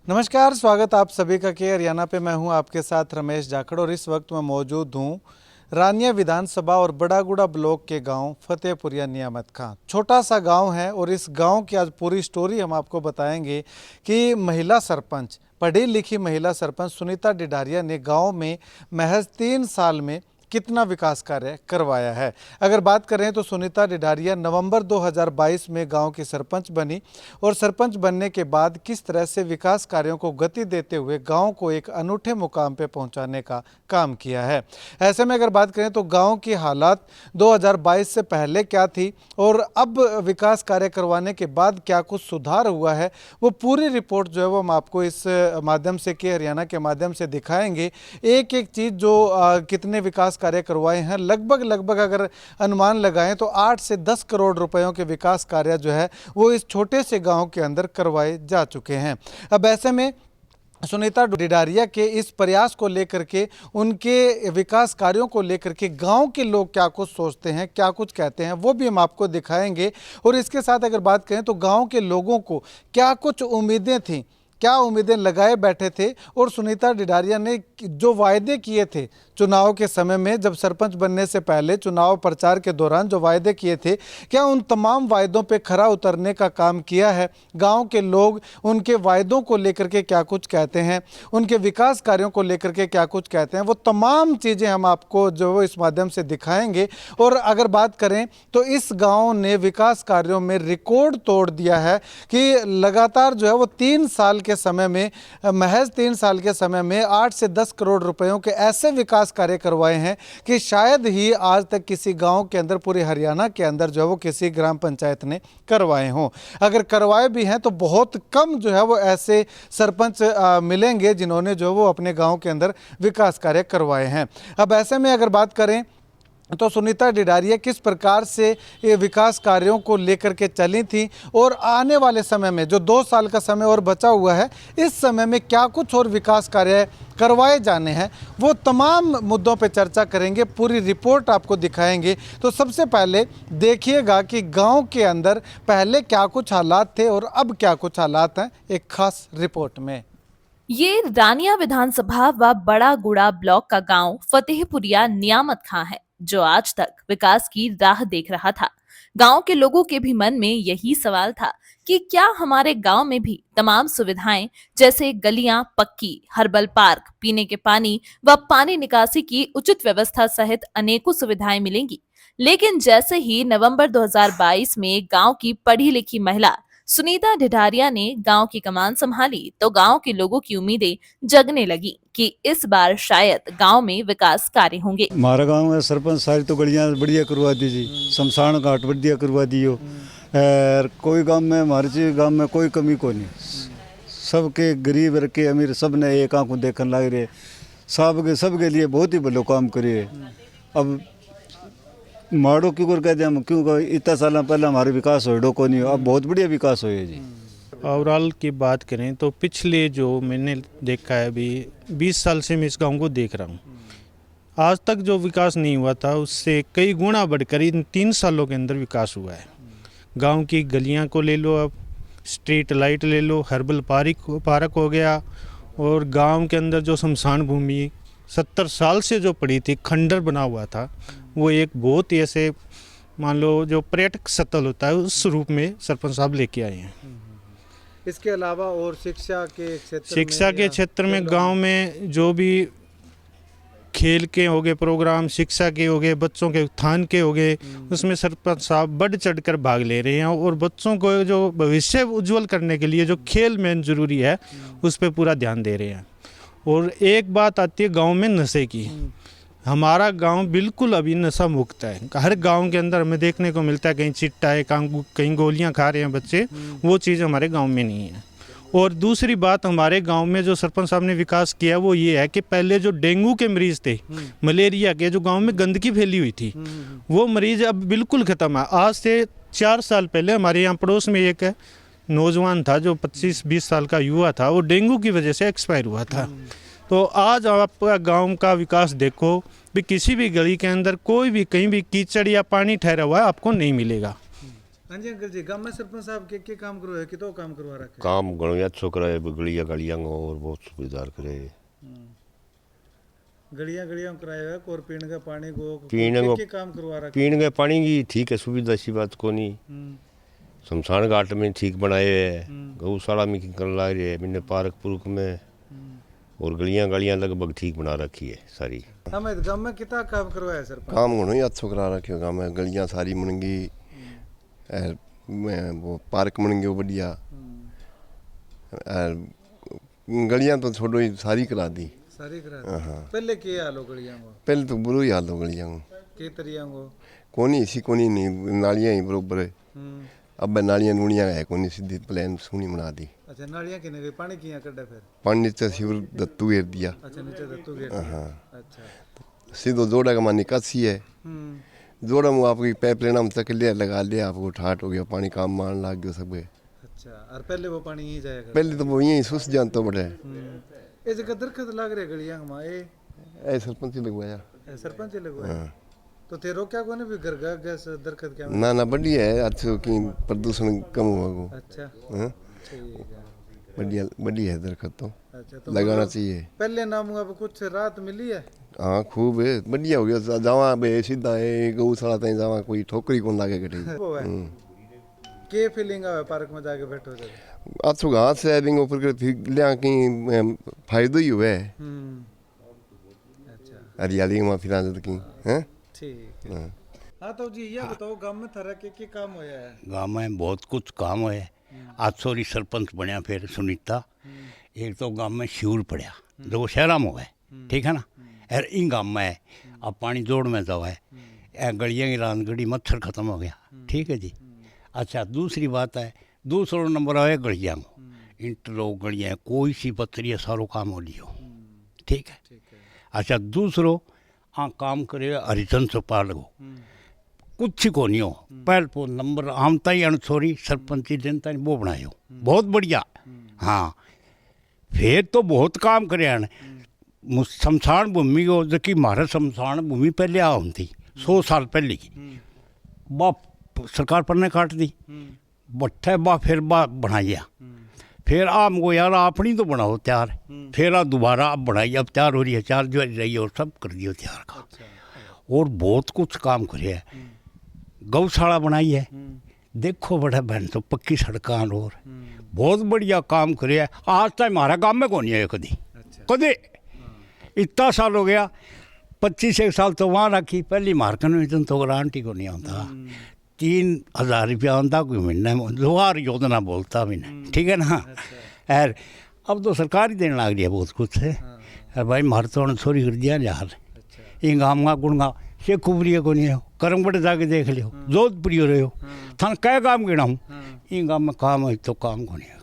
नमस्कार, स्वागत आप सभी का के हरियाणा पे। मैं हूं आपके साथ रमेश जाखड़ और इस वक्त मैं मौजूद हूं रानिया विधानसभा और बड़ागुड़ा ब्लॉक के गांव फतेहपुरिया नियामत खां। छोटा सा गांव है और इस गांव की आज पूरी स्टोरी हम आपको बताएंगे कि महिला सरपंच, पढ़ी लिखी महिला सरपंच सुनीता डिडारिया ने गांव में महज 3 साल में कितना विकास कार्य करवाया है। अगर बात करें तो सुनीता डिडारिया नवंबर 2022 में गांव की सरपंच बनी और सरपंच बनने के बाद किस तरह से विकास कार्यों को गति देते हुए गांव को एक अनूठे मुकाम पे पहुंचाने का काम किया है। ऐसे में अगर बात करें तो गांव की हालात 2022 से पहले क्या थी और अब विकास कार्य करवाने के बाद क्या कुछ सुधार हुआ है, वो पूरी रिपोर्ट जो है वो हम आपको इस माध्यम से के हरियाणा के माध्यम से दिखाएंगे। एक एक चीज़ जो कितने विकास कार्य करवाए हैं, लगभग अगर अनुमान लगाएं तो 8 से 10 करोड़ रुपयों के विकास कार्य जो है वो इस छोटे से गांव के अंदर करवाए जा चुके हैं। अब ऐसे में सुनीता डिडारिया के इस प्रयास को लेकर के, उनके विकास कार्यों को लेकर के गांव के लोग क्या कुछ सोचते हैं, क्या कुछ कहते हैं, वो भी हम आपको दिखाएंगे। और इसके साथ अगर बात करें तो गांव के लोगों को क्या कुछ उम्मीदें थीं, क्या उम्मीदें लगाए बैठे थे और सुनीता डिडारिया ने जो वायदे किए थे चुनाव के समय में, जब सरपंच बनने से पहले चुनाव प्रचार के दौरान जो वायदे किए थे, क्या उन तमाम वायदों पे खरा उतरने का काम किया है। गांव के लोग उनके वायदों को लेकर के क्या कुछ कहते हैं, उनके विकास कार्यों को लेकर के क्या कुछ कहते हैं, वो तमाम चीज़ें हम आपको जो इस माध्यम से दिखाएंगे। और अगर बात करें तो इस गाँव ने विकास कार्यों में रिकॉर्ड तोड़ दिया है कि लगातार जो है वो 3 साल के समय में, महज 3 साल के समय में 8 से 10 करोड़ रुपयों के ऐसे विकास कार्य करवाए हैं कि शायद ही आज तक किसी गांव के अंदर, पूरे हरियाणा के अंदर जो है वो किसी ग्राम पंचायत ने करवाए हों। अगर करवाए भी हैं तो बहुत कम जो है वो ऐसे सरपंच मिलेंगे जिन्होंने जो वो अपने गांव के अंदर विकास कार्य करवाए हैं। अब ऐसे में अगर बात करें तो सुनीता डिडारिया किस प्रकार से ये विकास कार्यों को लेकर के चली थी और आने वाले समय में जो 2 साल का समय और बचा हुआ है, इस समय में क्या कुछ और विकास कार्य करवाए जाने हैं, वो तमाम मुद्दों पे चर्चा करेंगे, पूरी रिपोर्ट आपको दिखाएंगे। तो सबसे पहले देखिएगा कि गांव के अंदर पहले क्या कुछ हालात थे और अब क्या कुछ हालात हैं, एक खास रिपोर्ट में। ये रानिया विधानसभा व बड़ा गुड़ा ब्लॉक का गांव फतेहपुरिया नियामत खां है, जो आज तक विकास की राह देख रहा था। गांव के लोगों के भी मन में यही सवाल था कि क्या हमारे गांव में भी तमाम सुविधाएं जैसे गलियां पक्की, हर्बल पार्क, पीने के पानी व पानी निकासी की उचित व्यवस्था सहित अनेकों सुविधाएं मिलेंगी। लेकिन जैसे ही नवंबर 2022 में गांव की पढ़ी लिखी महिला सुनीता डिडारिया ने गांव की कमान संभाली तो गांव के लोगों की उम्मीदें जगने लगी कि इस बार शायद गांव में विकास कार्य होंगे। हमारा गांव में सरपंच सारी तो गलियां बढ़िया करवा दी जी, शमशान घाट बढ़िया करवा दियो। और कोई गांव में, हमारे गांव में कोई कमी को नहीं, सबके गरीब रखे अमीर सब ने एक आंखों देखने लग रहे, सबके लिए बहुत ही भलो काम करे। अब माड़ो क्यों कर कहते हम, क्यों इतना साल पहले हमारे विकास हो को नहीं, अब बहुत बढ़िया विकास हो जी। ओवरऑल की बात करें तो पिछले जो मैंने देखा है, अभी 20 साल से मैं इस गांव को देख रहा हूं, आज तक जो विकास नहीं हुआ था उससे कई गुना बढ़कर इन 3 सालों के अंदर विकास हुआ है। गांव की गलियां को ले लो, अब स्ट्रीट लाइट ले लो, हर्बल पार्क हो गया, और गांव के अंदर जो शमशान भूमि 70 साल से जो पड़ी थी, खंडर बना हुआ था, वो एक बहुत ही ऐसे मान लो जो पर्यटक स्थल होता है उस रूप में सरपंच साहब लेके आए हैं। इसके अलावा और शिक्षा के क्षेत्र में गांव में जो भी खेल के हो गए प्रोग्राम, शिक्षा के हो गए, बच्चों के उत्थान के हो गए, उसमें सरपंच साहब बढ़ चढ़कर भाग ले रहे हैं और बच्चों को जो भविष्य उज्जवल करने के लिए जो खेल में जरूरी है उस पर पूरा ध्यान दे रहे हैं। और एक बात आती है गांव में नशे की, हमारा गांव बिल्कुल अभी नशा मुक्त है। हर गांव के अंदर हमें देखने को मिलता है कहीं चिट्टा है, कहीं गोलियां खा रहे हैं बच्चे, वो चीज़ हमारे गांव में नहीं है। और दूसरी बात, हमारे गांव में जो सरपंच साहब ने विकास किया वो ये है कि पहले जो डेंगू के मरीज थे, मलेरिया के, जो गांव में गंदगी फैली हुई थी, वो मरीज अब बिल्कुल ख़त्म है। आज से 4 साल पहले हमारे यहाँ पड़ोस में एक नौजवान था जो 25-20 साल का युवा था, वो डेंगू की वजह से एक्सपायर हुआ था। तो आज आप गांव का विकास देखो भी, किसी भी गली के अंदर कोई भी कहीं भी कीचड़ या पानी ठहरा हुआ है आपको नहीं मिलेगा। हाँ जी अंकल जी, गांव में सरपंच साहब के काम करवा है कि तो काम करवा रखे हैं? काम घणो अच्छो कराए गलियां गलियां और बहुत सुविधा करे। गलियां गलियां कराया है और पीने का पानी को पीने को के काम करवा रखे पीने के पानी की ठीक है सुविधा, ऐसी बात को नहीं। शमशान घाट में ठीक बनाए है, गौशाला में कर ला रहे है, मैंने पार्क पुर्क में, और गलियां गलियां लगभग ठीक बना रखी है सारी। हमें गांव में कितना काम करवाया है सरपंच? काम घणो ही अच्छो करा रखियो गांव में, गलियां सारी मुणगी, वो पार्क मुणगियो बढ़िया, गलियां तो छोड़ो ही सारी करा दी। सारी करा दी। पहले के हाल हो गलियां को? पहले तो बुरो ही हाल हो गलियां को, के तरियां को? कोनी इसी कोनी नहीं, नालियां ही बरोबर है। अब नालियां नूलियां है कोनी, सीधी प्लेन सुनी बना दी। अच्छा, नालियां किने गई, पानी किया कड्डा फिर? पानी नीचे शिवर दत्तू घेर दिया। अच्छा, नीचे दत्तू गेट। अच्छा, सीधो जोड़ा का मान निकासी है, जोड़ा में आपकी पाइपलाइन हम तक लिया लगा लिया, आपको ठाट हो गया, पानी काम मान लग गया सब। अच्छा, और पहले वो पानी यहीं जाएगा? पहले तो वो यहीं सुस जान तो बड़े ये जगह दरखत लग रहे गलियां में, ऐ सरपंच ही लगवाया। सरपंच ही लगवाया। तो तेरो क्या कोने भी घर घर गैस दरखत क्या? ना ना बढ़िया है, अच्छो की प्रदूषण कम हुआ। अच्छा, हाँ? ठीक है। बढ़िया बढ़िया है दरखत तो, अच्छा, तो लगाना मतलब चाहिए। पहले नाम हुआ कुछ राहत मिली है? हाँ खूब है, बढ़िया हो गया। जावा बे सीधा है गौशाला ताई जावा, कोई ठोकरी कौन लागे कटे। वो है के फीलिंग आवे पार्क में जाके बैठो जब? अच्छो घास है बिंग ऊपर के फिर लिया की फायदा ही हुआ है। अच्छा, हरियाली में फिर जब की हैं। ठीक है। हाँ तो जी ये बताओ, गांव में थारा के काम होया है? गाँव में बहुत कुछ काम हुए। आज सोरी सरपंच बनया फिर सुनीता। एक तो गांव में शिविर पड़ा जो शहर में हुआ, ठीक है ना। और इन गांव में अब पानी जोड़ में जावा है, गलियाँ की रानगढ़ी मच्छर खत्म हो गया, ठीक है जी। अच्छा, दूसरी बात है, दूसरा नंबर आया गलियाँ को, इंटरलॉक गलियाँ कोई सी पत्थरी सारो काम हो लियो, ठीक है। अच्छा, दूसरो काम करे हरिजन चौपाल को कुछ को नहीं हो, पहल को नंबर आमता ही अनछोरी सरपंची जनता ने वो बनायो बहुत बढ़िया। हाँ, फिर तो बहुत काम करे शमशान भूमि को, जो कि महाराज शमशान भूमि पहले आ थी 100 साल पहले की, बा सरकार पर ने काट दी, बट्ठे बा फिर बा बनाइया, फिर आम को यार अपनी तो बनाओ तैयार, फिर आ दोबारा अब बनाई, अब तैयार हो रही है, चार जो रही और सब कर दियो तैयार का। और बहुत कुछ काम करे है, गौशाला बनाई है, देखो बड़ा बहन तो पक्की सड़कां और बहुत बढ़िया काम करे है। आज तक हमारा गांव में कौन है कभी कभी, इतना साल हो गया, 25 साल तो वहाँ रखी, पहली मार्केट में तो गारंटी को नहीं आता, 3000 रुपया आता कोई महीने में, जोहार योजना बोलता भी नहीं, ठीक है ना। यार अब तो सरकार ही देने लग रही है बहुत कुछ है। अरे भाई मार तो छोरी कर दिया यार, ये गाँव का गुणगा से कुबरी को नहीं हो, करमगढ़ जाके देख लियो, जोधपुरी हो रहे हो, थान क्या काम गिना हूँ, ये गाँव में काम है तो काम को नहीं है।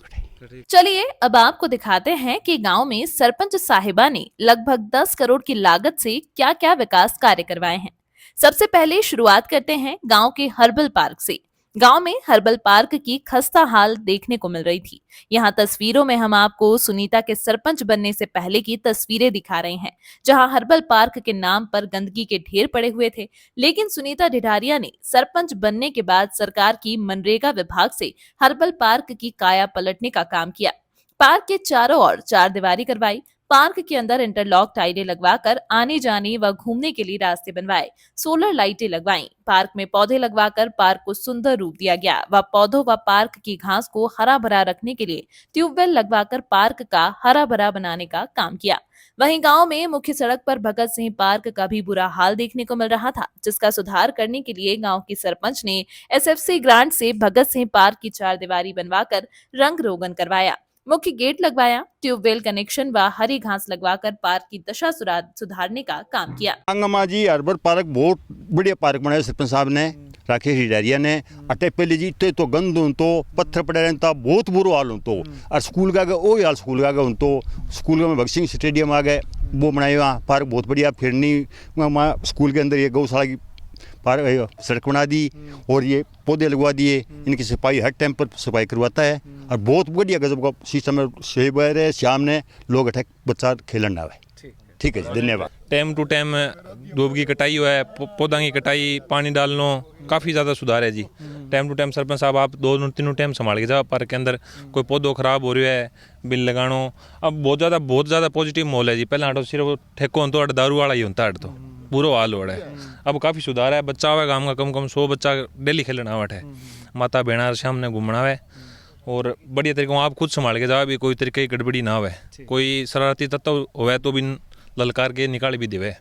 चलिए अब आपको दिखाते हैं कि गांव में सरपंच साहिबा ने लगभग 10 करोड़ की लागत से क्या क्या विकास कार्य करवाए हैं। सबसे पहले शुरुआत करते हैं गांव के हर्बल पार्क से। गांव में हर्बल पार्क की खस्ता हाल देखने को मिल रही थी। यहाँ तस्वीरों में हम आपको सुनीता के सरपंच बनने से पहले की तस्वीरें दिखा रहे हैं, जहां हर्बल पार्क के नाम पर गंदगी के ढेर पड़े हुए थे। लेकिन सुनीता ढिढारिया ने सरपंच बनने के बाद सरकार की मनरेगा विभाग से हर्बल पार्क की काया पलटने का काम किया। पार्क के चारों ओर चारदीवारी करवाई, पार्क के अंदर इंटरलॉक टाइलें लगवाकर आने जाने व घूमने के लिए रास्ते बनवाए, सोलर लाइटें लगवाईं, पार्क में पौधे लगवाकर पार्क को सुंदर रूप दिया गया व पौधों व पार्क की घास को हरा भरा रखने के लिए ट्यूबवेल लगवाकर पार्क का हरा भरा बनाने का काम किया। वहीं गांव में मुख्य सड़क पर भगत सिंह पार्क का भी बुरा हाल देखने को मिल रहा था, जिसका सुधार करने के लिए गांव की सरपंच ने एसएफसी ग्रांट से भगत सिंह पार्क की चारदीवारी बनवाकर रंग रोगन करवाया, मुख्य गेट लगवाया, ट्यूबवेल कनेक्शन व हरी घास लगवाकर पार्क की दशा सुधारने का काम किया। अंगमा जी हर्बल पार्क बहुत बढ़िया पार्क बनाया सरपंच साहब ने, राकेश ढिढारिया ने। अटे पहले जी इतने तो गंद हूं तो पत्थर पड़े रहता, बहुत बुरा हाल हूं तो, और स्कूल का वो हाल स्कूल का हूं तो, स्कूल में भगत सिंह स्टेडियम आ गए, वो बनाए वहाँ पार्क बहुत बढ़िया। फिरनी स्कूल के अंदर ये गौशाला की पार्क सड़क बना दी और ये पौधे लगवा दिए, इनकी सफाई हर टाइम पर सफाई करवाता है और बहुत बढ़िया गजब का सिस्टम है। सेब है शाम ने लोग अटैक बच्चा खेलन आवे। ठीक है जी, धन्यवाद। टाइम टू टाइम धूप की कटाई हुआ है, पौधा की कटाई, पानी डालना, काफ़ी ज़्यादा सुधार है जी। टाइम टू टाइम सरपंच साहब आप 2-3 टाइम संभाल के जाओ पार्क के अंदर, कोई पौधो खराब हो रहा है बिल लगानो। अब बहुत ज़्यादा पॉजिटिव माहौल है जी। पहले हटो सिर्फ ठेको होता तो दारू वाला ही होता हट तो बुरो हाल हो रहा है। अब काफ़ी सुधार है। बच्चा हुआ गाँव का कम 100 बच्चा डेली खेलना आवट है, माता बहना शाम ने घूमना है और बढ़िया तरीके आप खुद संभाल के जाओ, भी कोई तरीके की गड़बड़ी ना हो, कोई शरारती तत्व हो तो भी ललकार के निकाल भी देवे।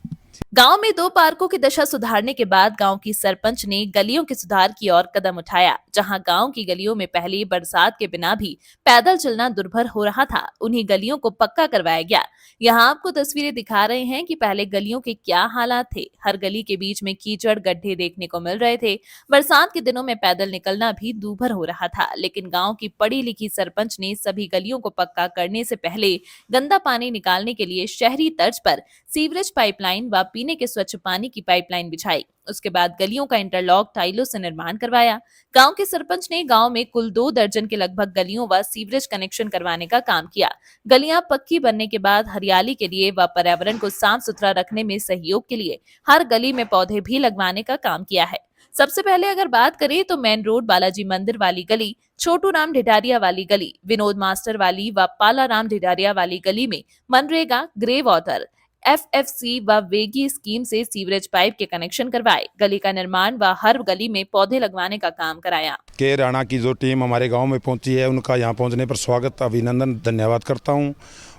गांव में 2 पार्कों की दशा सुधारने के बाद गांव की सरपंच ने गलियों के सुधार की ओर कदम उठाया। जहां गांव की गलियों में पहले बरसात के बिना भी पैदल चलना दुर्भर हो रहा था, उन्हीं गलियों को पक्का करवाया गया। यहां आपको तस्वीरें दिखा रहे हैं कि पहले गलियों के क्या हालात थे। हर गली के बीच में कीचड़ गड्ढे देखने को मिल रहे थे। बरसात के दिनों में पैदल निकलना भी दूभर हो रहा था। लेकिन गाँव की पढ़ी लिखी सरपंच ने सभी गलियों को पक्का करने से पहले गंदा पानी निकालने के लिए शहरी तर्ज पर सीवरेज पाइपलाइन व पीने के स्वच्छ पानी की पाइपलाइन बिछाई। उसके बाद गलियों का इंटरलॉक टाइलों से निर्माण करवाया। गांव के सरपंच ने गांव में कुल 2 दर्जन के लगभग गलियों व सीवरेज कनेक्शन करवाने का काम किया। गलियां पक्की बनने के बाद हरियाली के लिए व पर्यावरण को साफ सुथरा रखने में सहयोग के लिए हर गली में पौधे भी लगवाने का काम किया है। सबसे पहले अगर बात करें तो मेन रोड बालाजी मंदिर वाली गली, छोटू राम ढिढारिया वाली गली, विनोद मास्टर वाली व पाला राम ढिढारिया वाली गली में मनरेगा, ग्रे वाटर, FFC व वेगी स्कीम से सीवरेज पाइप के कनेक्शन करवाए। गली का निर्माण व हर गली में पौधे लगवाने का काम कराया। के राणा की जो टीम हमारे गांव में पहुंची है, उनका यहां पहुंचने पर स्वागत, अभिनंदन, धन्यवाद करता हूं।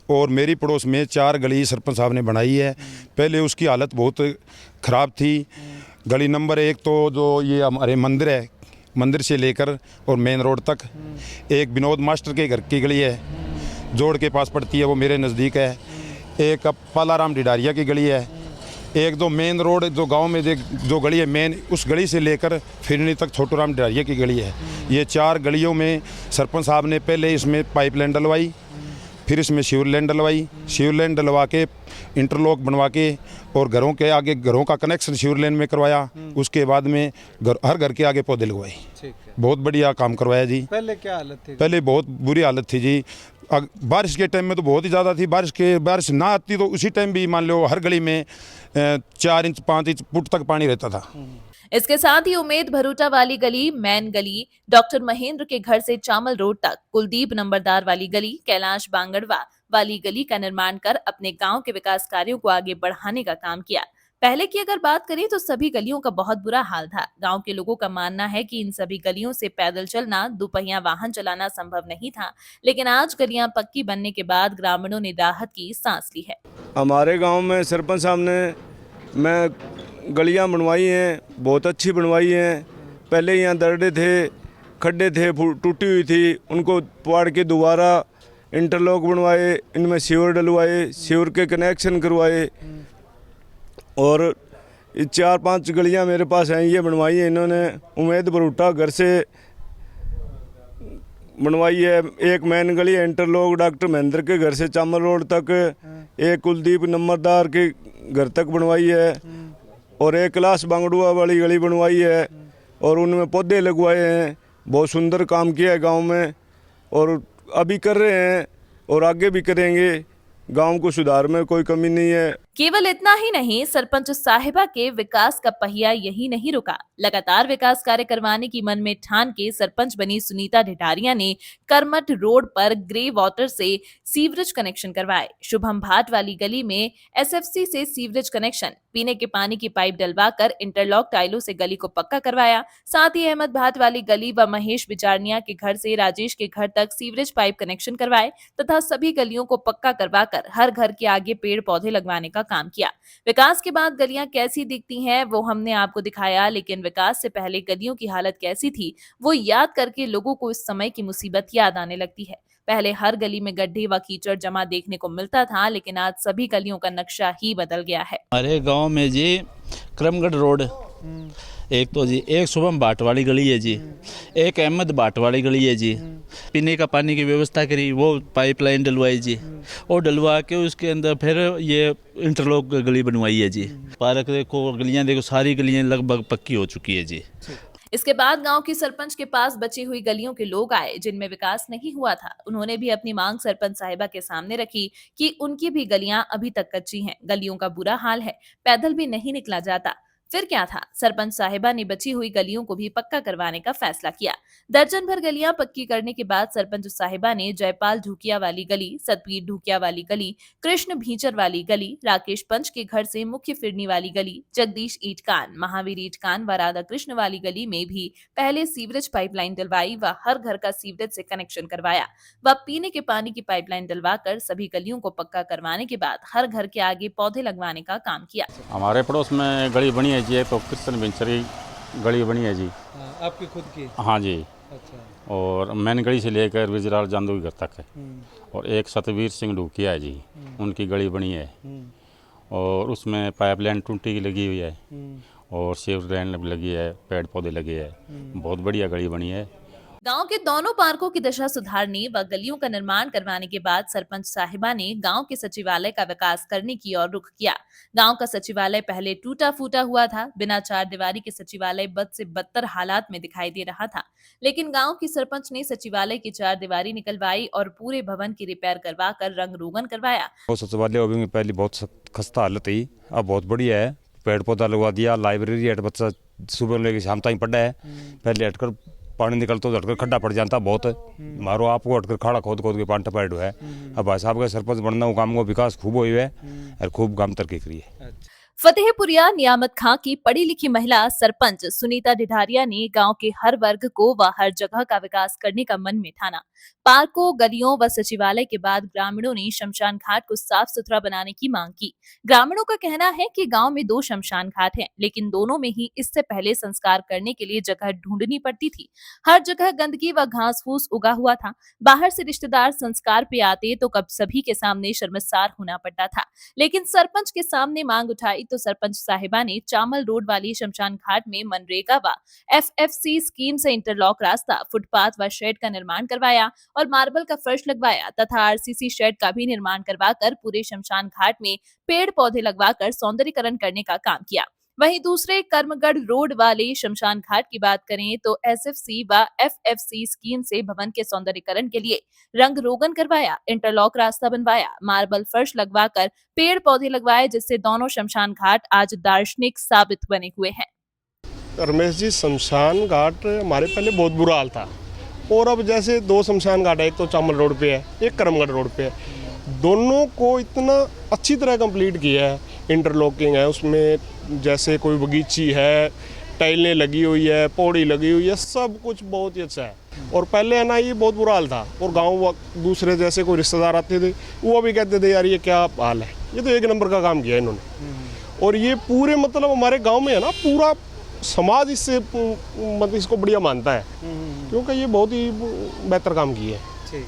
और मेरी पड़ोस में 4 गली सरपंच साहब ने बनाई है। पहले उसकी हालत बहुत ख़राब थी। गली नंबर 1 तो जो ये हमारे मंदिर है, मंदिर से लेकर और मेन रोड तक, एक विनोद मास्टर के घर की गली है, जोड़ के पास पड़ती है, वो मेरे नज़दीक है। एक पालाराम ढिढारिया की गली है। एक जो मेन रोड जो गांव में जो गली है मेन, उस गली से लेकर फिरनी तक छोटू राम ढिढारिया की गली है। ये 4 गलियों में सरपंच साहब ने पहले इसमें पाइपलाइन डलवाई, फिर इसमें सीवर लाइन डलवाई, सीवर लाइन डलवा के इंटरलॉक बनवा के और घरों के आगे घरों का कनेक्शन सीवर लाइन में करवाया। उसके बाद में हर घर के आगे पौधे लगवाए। बहुत बढ़िया काम करवाया जी। पहले क्या हालत थी? पहले बहुत बुरी हालत थी जी। बारिश के टाइम में तो बहुत ही ज़्यादा थी। बारिश ना आती तो उसी टाइम भी मान लो हर गली में 4 इंच 5 इंच फुट तक पानी रहता था। इसके साथ ही उमेद भरूटा वाली गली, मैन गली, डॉक्टर महेंद्र के घर से चामल रोड तक, कुलदीप नंबरदार वाली गली, कैलाश बांगड़वा वाली गली का निर्माण कर अपने गांव के विकास कार्यों को आगे बढ़ाने का काम किया। पहले की अगर बात करें तो सभी गलियों का बहुत बुरा हाल था। गांव के लोगों का मानना है कि इन सभी गलियों से पैदल चलना, दुपहिया वाहन चलाना संभव नहीं था। लेकिन आज गलियां पक्की बनने के बाद ग्रामीणों ने राहत की सांस ली है। हमारे गांव में सरपंच साहब ने मैं गलियां बनवाई हैं, बहुत अच्छी बनवाई हैं। पहले यहाँ दर्रे थे, खड्डे थे, टूटी हुई थी, उनको पाड़ के दोबारा इंटरलॉक बनवाए, इनमें सीवर डलवाए, सीवर के कनेक्शन करवाए। और 4-5 गलियां मेरे पास हैं, ये बनवाई है इन्होंने। उमेद भरूटा घर से बनवाई है। एक मैन गली इंटरलॉक डॉक्टर महेंद्र के घर से चामल रोड तक, एक कुलदीप नंबरदार के घर तक बनवाई है और एक कैलाश बांगड़ुआ वाली गली बनवाई है और उनमें पौधे लगवाए हैं। बहुत सुंदर काम किया है गांव में और अभी कर रहे हैं और आगे भी करेंगे। गांव को सुधार में कोई कमी नहीं है। केवल इतना ही नहीं, सरपंच साहिबा के विकास का पहिया यही नहीं रुका। लगातार विकास कार्य करवाने की मन में ठान के सरपंच बनी सुनीता ढिढारिया ने करमट रोड पर ग्रे वाटर से सीवरेज कनेक्शन करवाए। शुभम भाट वाली गली में SFC से सीवरेज कनेक्शन, पीने के पानी की पाइप डलवाकर इंटरलॉक टाइलों से गली को पक्का करवाया। साथ ही अहमद भाट वाली गली व महेश बिचारनिया के घर से राजेश के घर तक सीवरेज पाइप कनेक्शन करवाए तथा सभी गलियों को पक्का करवाकर हर घर के आगे पेड़ पौधे लगवाने का काम किया। विकास के बाद गलियां कैसी दिखती हैं वो हमने आपको दिखाया, लेकिन विकास से पहले गलियों की हालत कैसी थी वो याद करके लोगों को इस समय की मुसीबत याद आने लगती है। पहले हर गली में गड्ढे व कीचड़ जमा देखने को मिलता था, लेकिन आज सभी गलियों का नक्शा ही बदल गया है। हमारे गांव में जी करमगढ़ रोड, एक तो जी एक शुभम भाट वाली गली है जी, एक अहमद भाट वाली गली है जी। पीने का पानी की व्यवस्था करी, वो पाइपलाइन डलवाई जी, और डलवा के उसके अंदर फिर ये इंटरलॉक गली बनवाई है जी। पार्क देखो, गलियां देखो, सारी गलियां लगभग पक्की हो चुकी है जी। इसके बाद गांव की सरपंच के पास बची हुई गलियों के लोग आए जिनमें विकास नहीं हुआ था। उन्होंने भी अपनी मांग सरपंच साहिबा के सामने रखी कि उनकी भी गलियां अभी तक कच्ची हैं, गलियों का बुरा हाल है, पैदल भी नहीं निकला जाता। फिर क्या था, सरपंच साहिबा ने बची हुई गलियों को भी पक्का करवाने का फैसला किया। दर्जन भर गलियां पक्की करने के बाद सरपंच साहिबा ने जयपाल ढूकिया वाली गली, सतवीर ढूकिया वाली गली, कृष्ण भींचर वाली गली, राकेश पंच के घर से मुख्य फिरनी वाली गली, जगदीश ईटकान, महावीर ईटकान व राधा कृष्ण वाली गली में भी पहले सीवरेज पाइपलाइन डलवाई व हर घर का सीवरेज से कनेक्शन करवाया व पीने के पानी की पाइपलाइन डलवाकर सभी गलियों को पक्का करवाने के बाद हर घर के आगे पौधे लगवाने का काम किया। हमारे पड़ोस में गली बनी है जी, तो कृष्ण भिंचरी गली बनी है जी। आपकी खुद की? हाँ जी। अच्छा। और मैन गली से लेकर विजराल जांदू की घर तक है। और एक सतवीर सिंह ढूकिया है जी, उनकी गली बनी है। और उसमें पाइपलाइन टूटी की लगी हुई है और सीवर लाइन लगी है, पेड़ पौधे लगे हैं, बहुत बढ़िया गली बनी है। गांव के दोनों पार्कों की दशा सुधारने व गलियों का निर्माण करवाने के बाद सरपंच साहिबा ने गांव के सचिवालय का विकास करने की ओर रुख किया। गांव का सचिवालय पहले टूटा फूटा हुआ था, बिना चार दीवारी के सचिवालय बद से बदतर हालात में दिखाई दे रहा था। लेकिन गांव की सरपंच ने सचिवालय की चार दीवारी निकलवाई और पूरे भवन की रिपेयर करवा कर रंग रोगन करवाया। सचिवालय अभी पहले बहुत खस्ता हालत थी, अब बहुत बढ़िया है, पेड़ पौधा लगवा दिया, लाइब्रेरी है, बच्चा सुबह लेके शाम तक पढ़ा है। पहले हटकर पानी निकलता तो हटकर खड्डा पड़ जाता बहुत, मारो आपको हटकर खाड़ा खोद खोद के पानी टपाड़ है। अब भाई साहब का सरपंच बनना, वो काम को विकास खूब हुई है और खूब काम तरक्की करी है। फतेहपुरिया नियामत खां की पढ़ी लिखी महिला सरपंच सुनीता ढिढारिया ने गांव के हर वर्ग को व हर जगह का विकास करने का मन में ठाना। पार्कों, गलियों व सचिवालय के बाद ग्रामीणों ने शमशान घाट को साफ सुथरा बनाने की मांग की। ग्रामीणों का कहना है कि गांव में 2 शमशान घाट हैं, लेकिन दोनों में ही इससे पहले संस्कार करने के लिए जगह ढूंढनी पड़ती थी। हर जगह गंदगी व घास फूस उगा हुआ था। बाहर से रिश्तेदार संस्कार पे आते तो कब सभी के सामने शर्मसार होना पड़ता था। लेकिन सरपंच के सामने मांग उठाई तो सरपंच साहिबा ने चामल रोड वाली शमशान घाट में मनरेगा व FFC स्कीम से इंटरलॉक रास्ता, फुटपाथ व शेड का निर्माण करवाया और मार्बल का फर्श लगवाया तथा RCC शेड का भी निर्माण करवाकर पूरे शमशान घाट में पेड़ पौधे लगवाकर सौंदर्यीकरण करने का काम किया। वहीं दूसरे कर्मगढ़ रोड वाले शमशान घाट की बात करें तो SFC व FFC स्कीम से भवन के सौंदर्यीकरण के लिए रंग रोगन करवाया, इंटरलॉक रास्ता बनवाया, मार्बल फर्श लगवाकर पेड़ पौधे लगवाए, जिससे दोनों शमशान घाट आज दार्शनिक साबित बने हुए हैं। रमेश जी, शमशान घाट हमारे पहले बहुत बुरा हाल था और अब जैसे 2 शमशान घाट है, एक तो चामल रोड पे है, एक करमगढ़ रोड पे है। दोनों को इतना अच्छी तरह कंप्लीट किया है, इंटरलॉकिंग है, उसमें जैसे कोई बगीची है, टाइलें लगी हुई है, पौड़ी लगी हुई है, सब कुछ बहुत ही अच्छा है। और पहले है ना, ये बहुत बुरा हाल था और गांव दूसरे जैसे कोई रिश्तेदार आते थे, वो भी कहते थे यार ये क्या हाल है। ये तो 1 नंबर का काम किया इन्होंने। और ये पूरे मतलब हमारे गाँव में है ना, पूरा समाज इससे मतलब इसको बढ़िया मानता है, क्योंकि ये बहुत ही बेहतर काम किए है।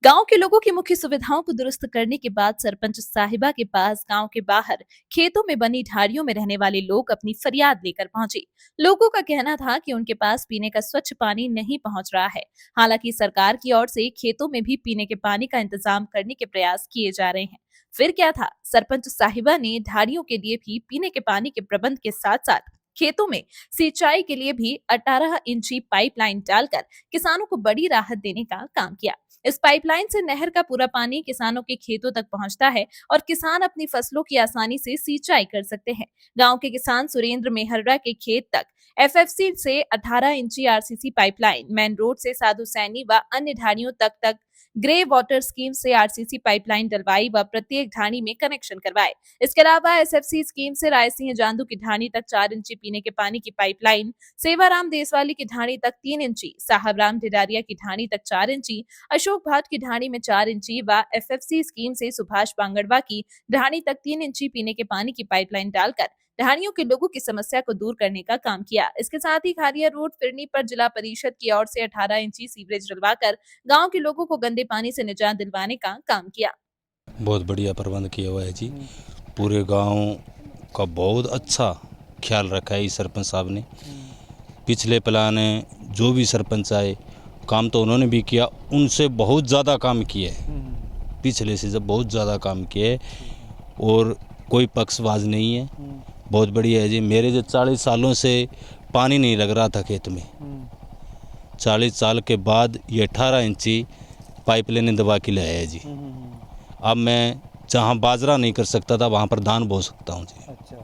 गांव के लोगों की मुख्य सुविधाओं को दुरुस्त करने के बाद सरपंच साहिबा के पास गांव के बाहर खेतों में बनी ढारियों में रहने वाले लोग अपनी फरियाद लेकर पहुंचे। लोगों का कहना था कि उनके पास पीने का स्वच्छ पानी नहीं पहुंच रहा है। हालांकि सरकार की ओर से खेतों में भी पीने के पानी का इंतजाम करने के प्रयास किए जा रहे हैं। फिर क्या था, सरपंच साहिबा ने ढारियों के लिए भी पीने के पानी के प्रबंध के साथ साथ खेतों में सिंचाई के लिए भी 18 इंची पाइपलाइन डालकर किसानों को बड़ी राहत देने का काम किया। इस पाइपलाइन से नहर का पूरा पानी किसानों के खेतों तक पहुंचता है और किसान अपनी फसलों की आसानी से सिंचाई कर सकते हैं। गांव के किसान सुरेंद्र मेहर्रा के खेत तक FFC से 18 इंची RCC पाइपलाइन, मेन रोड से साधु सैनी व अन्य ढाणियों तक ग्रे वाटर स्कीम से RCC पाइपलाइन डलवाई व प्रत्येक ढाणी में कनेक्शन करवाए। इसके अलावा SFC स्कीम से रायसिंह जांदू की ढाणी तक 4 इंची पीने के पानी की पाइपलाइन, सेवाराम देसवाली की ढाणी तक 3 इंची, साहबराम ढिडारिया की ढाणी तक 4 इंची, अशोक भाट की ढाणी में 4 इंची व FFC स्कीम से सुभाष पांगड़वा की ढाणी तक 3 इंची पीने के पानी की पाइपलाइन डालकर ढाणियों के लोगों की समस्या को दूर करने का काम किया। इसके साथ ही खारिया रोड फिरनी पर जिला परिषद की ओर से 18 इंची सीवरेज डलवाकर गांव के लोगों को गंदे पानी से निजात दिलवाने का काम किया। बहुत बढ़िया प्रबंध किया हुआ है जी, पूरे गांव का बहुत अच्छा ख्याल रखा है इस सरपंच साहब ने। पिछले प्लान जो भी सरपंच आए काम तो उन्होंने भी किया, उनसे बहुत ज़्यादा काम किया है, पिछले से जब बहुत ज़्यादा काम किया है और कोई पक्षपात नहीं है, बहुत बढ़िया है जी। मेरे जो 40 सालों से पानी नहीं लग रहा था खेत में। 40 साल के बाद ये 18 इंची पाइपलाइन दबा के ले आया जी। अब मैं जहाँ बाजरा नहीं कर सकता था वहाँ पर धान बो सकता हूँ जी।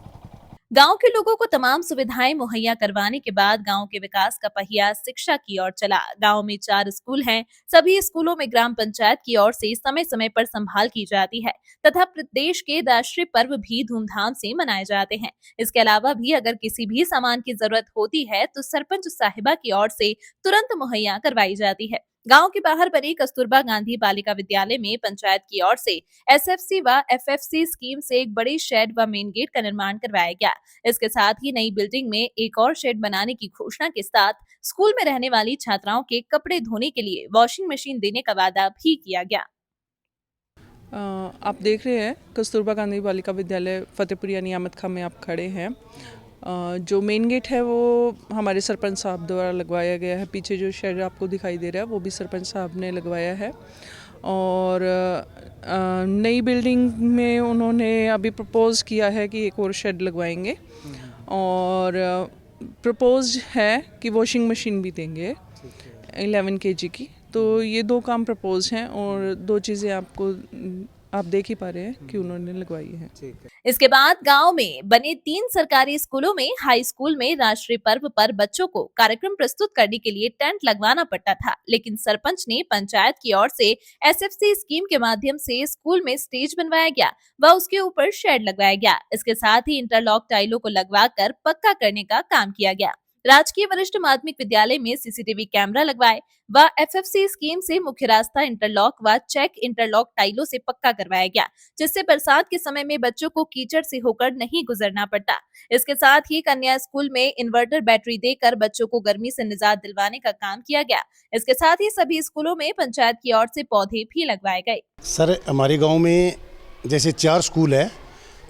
गांव के लोगों को तमाम सुविधाएं मुहैया करवाने के बाद गांव के विकास का पहिया शिक्षा की ओर चला। गांव में 4 स्कूल हैं। सभी स्कूलों में ग्राम पंचायत की ओर से समय समय पर संभाल की जाती है तथा प्रदेश के राष्ट्रीय पर्व भी धूमधाम से मनाए जाते हैं। इसके अलावा भी अगर किसी भी सामान की जरूरत होती है तो सरपंच साहिबा की ओर से तुरंत मुहैया करवाई जाती है। गांव के बाहर बने कस्तूरबा गांधी बालिका विद्यालय में पंचायत की ओर से एसएफसी व एफएफसी स्कीम से एक बड़ी शेड व मेन गेट का निर्माण करवाया गया। इसके साथ ही नई बिल्डिंग में एक और शेड बनाने की घोषणा के साथ स्कूल में रहने वाली छात्राओं के कपड़े धोने के लिए वॉशिंग मशीन देने का वादा भी किया गया। आप देख रहे हैं कस्तूरबा गांधी बालिका विद्यालय फतेहपुरिया नियामत खां में आप खड़े हैं। जो मेन गेट है वो हमारे सरपंच साहब द्वारा लगवाया गया है। पीछे जो शेड आपको दिखाई दे रहा है वो भी सरपंच साहब ने लगवाया है। और नई बिल्डिंग में उन्होंने अभी प्रपोज किया है कि एक और शेड लगवाएंगे और प्रपोज है कि वॉशिंग मशीन भी देंगे 11 kg की। तो ये 2 काम प्रपोज हैं और 2 चीज़ें आप देख ही पा रहे हैं कि उन्होंने लगवाई है। इसके बाद गांव में बने 3 सरकारी स्कूलों में हाई स्कूल में राष्ट्रीय पर्व पर बच्चों को कार्यक्रम प्रस्तुत करने के लिए टेंट लगवाना पड़ता था, लेकिन सरपंच ने पंचायत की ओर से एसएफसी स्कीम के माध्यम से स्कूल में स्टेज बनवाया गया व उसके ऊपर शेड लगवाया गया। इसके साथ ही इंटरलॉक टाइलों को लगवाकर पक्का करने का काम किया गया। राजकीय वरिष्ठ माध्यमिक विद्यालय में सीसीटीवी कैमरा लगवाए व एफएफसी स्कीम से मुख्य रास्ता इंटरलॉक व चेक इंटरलॉक टाइलों से पक्का करवाया गया, जिससे बरसात के समय में बच्चों को कीचड़ से होकर नहीं गुजरना पड़ता। इसके साथ ही कन्या स्कूल में इन्वर्टर बैटरी देकर बच्चों को गर्मी से निजात दिलवाने का काम किया गया। इसके साथ ही सभी स्कूलों में पंचायत की ओर से पौधे भी लगवाए गए। सर, हमारे गाँव में जैसे 4 स्कूल है,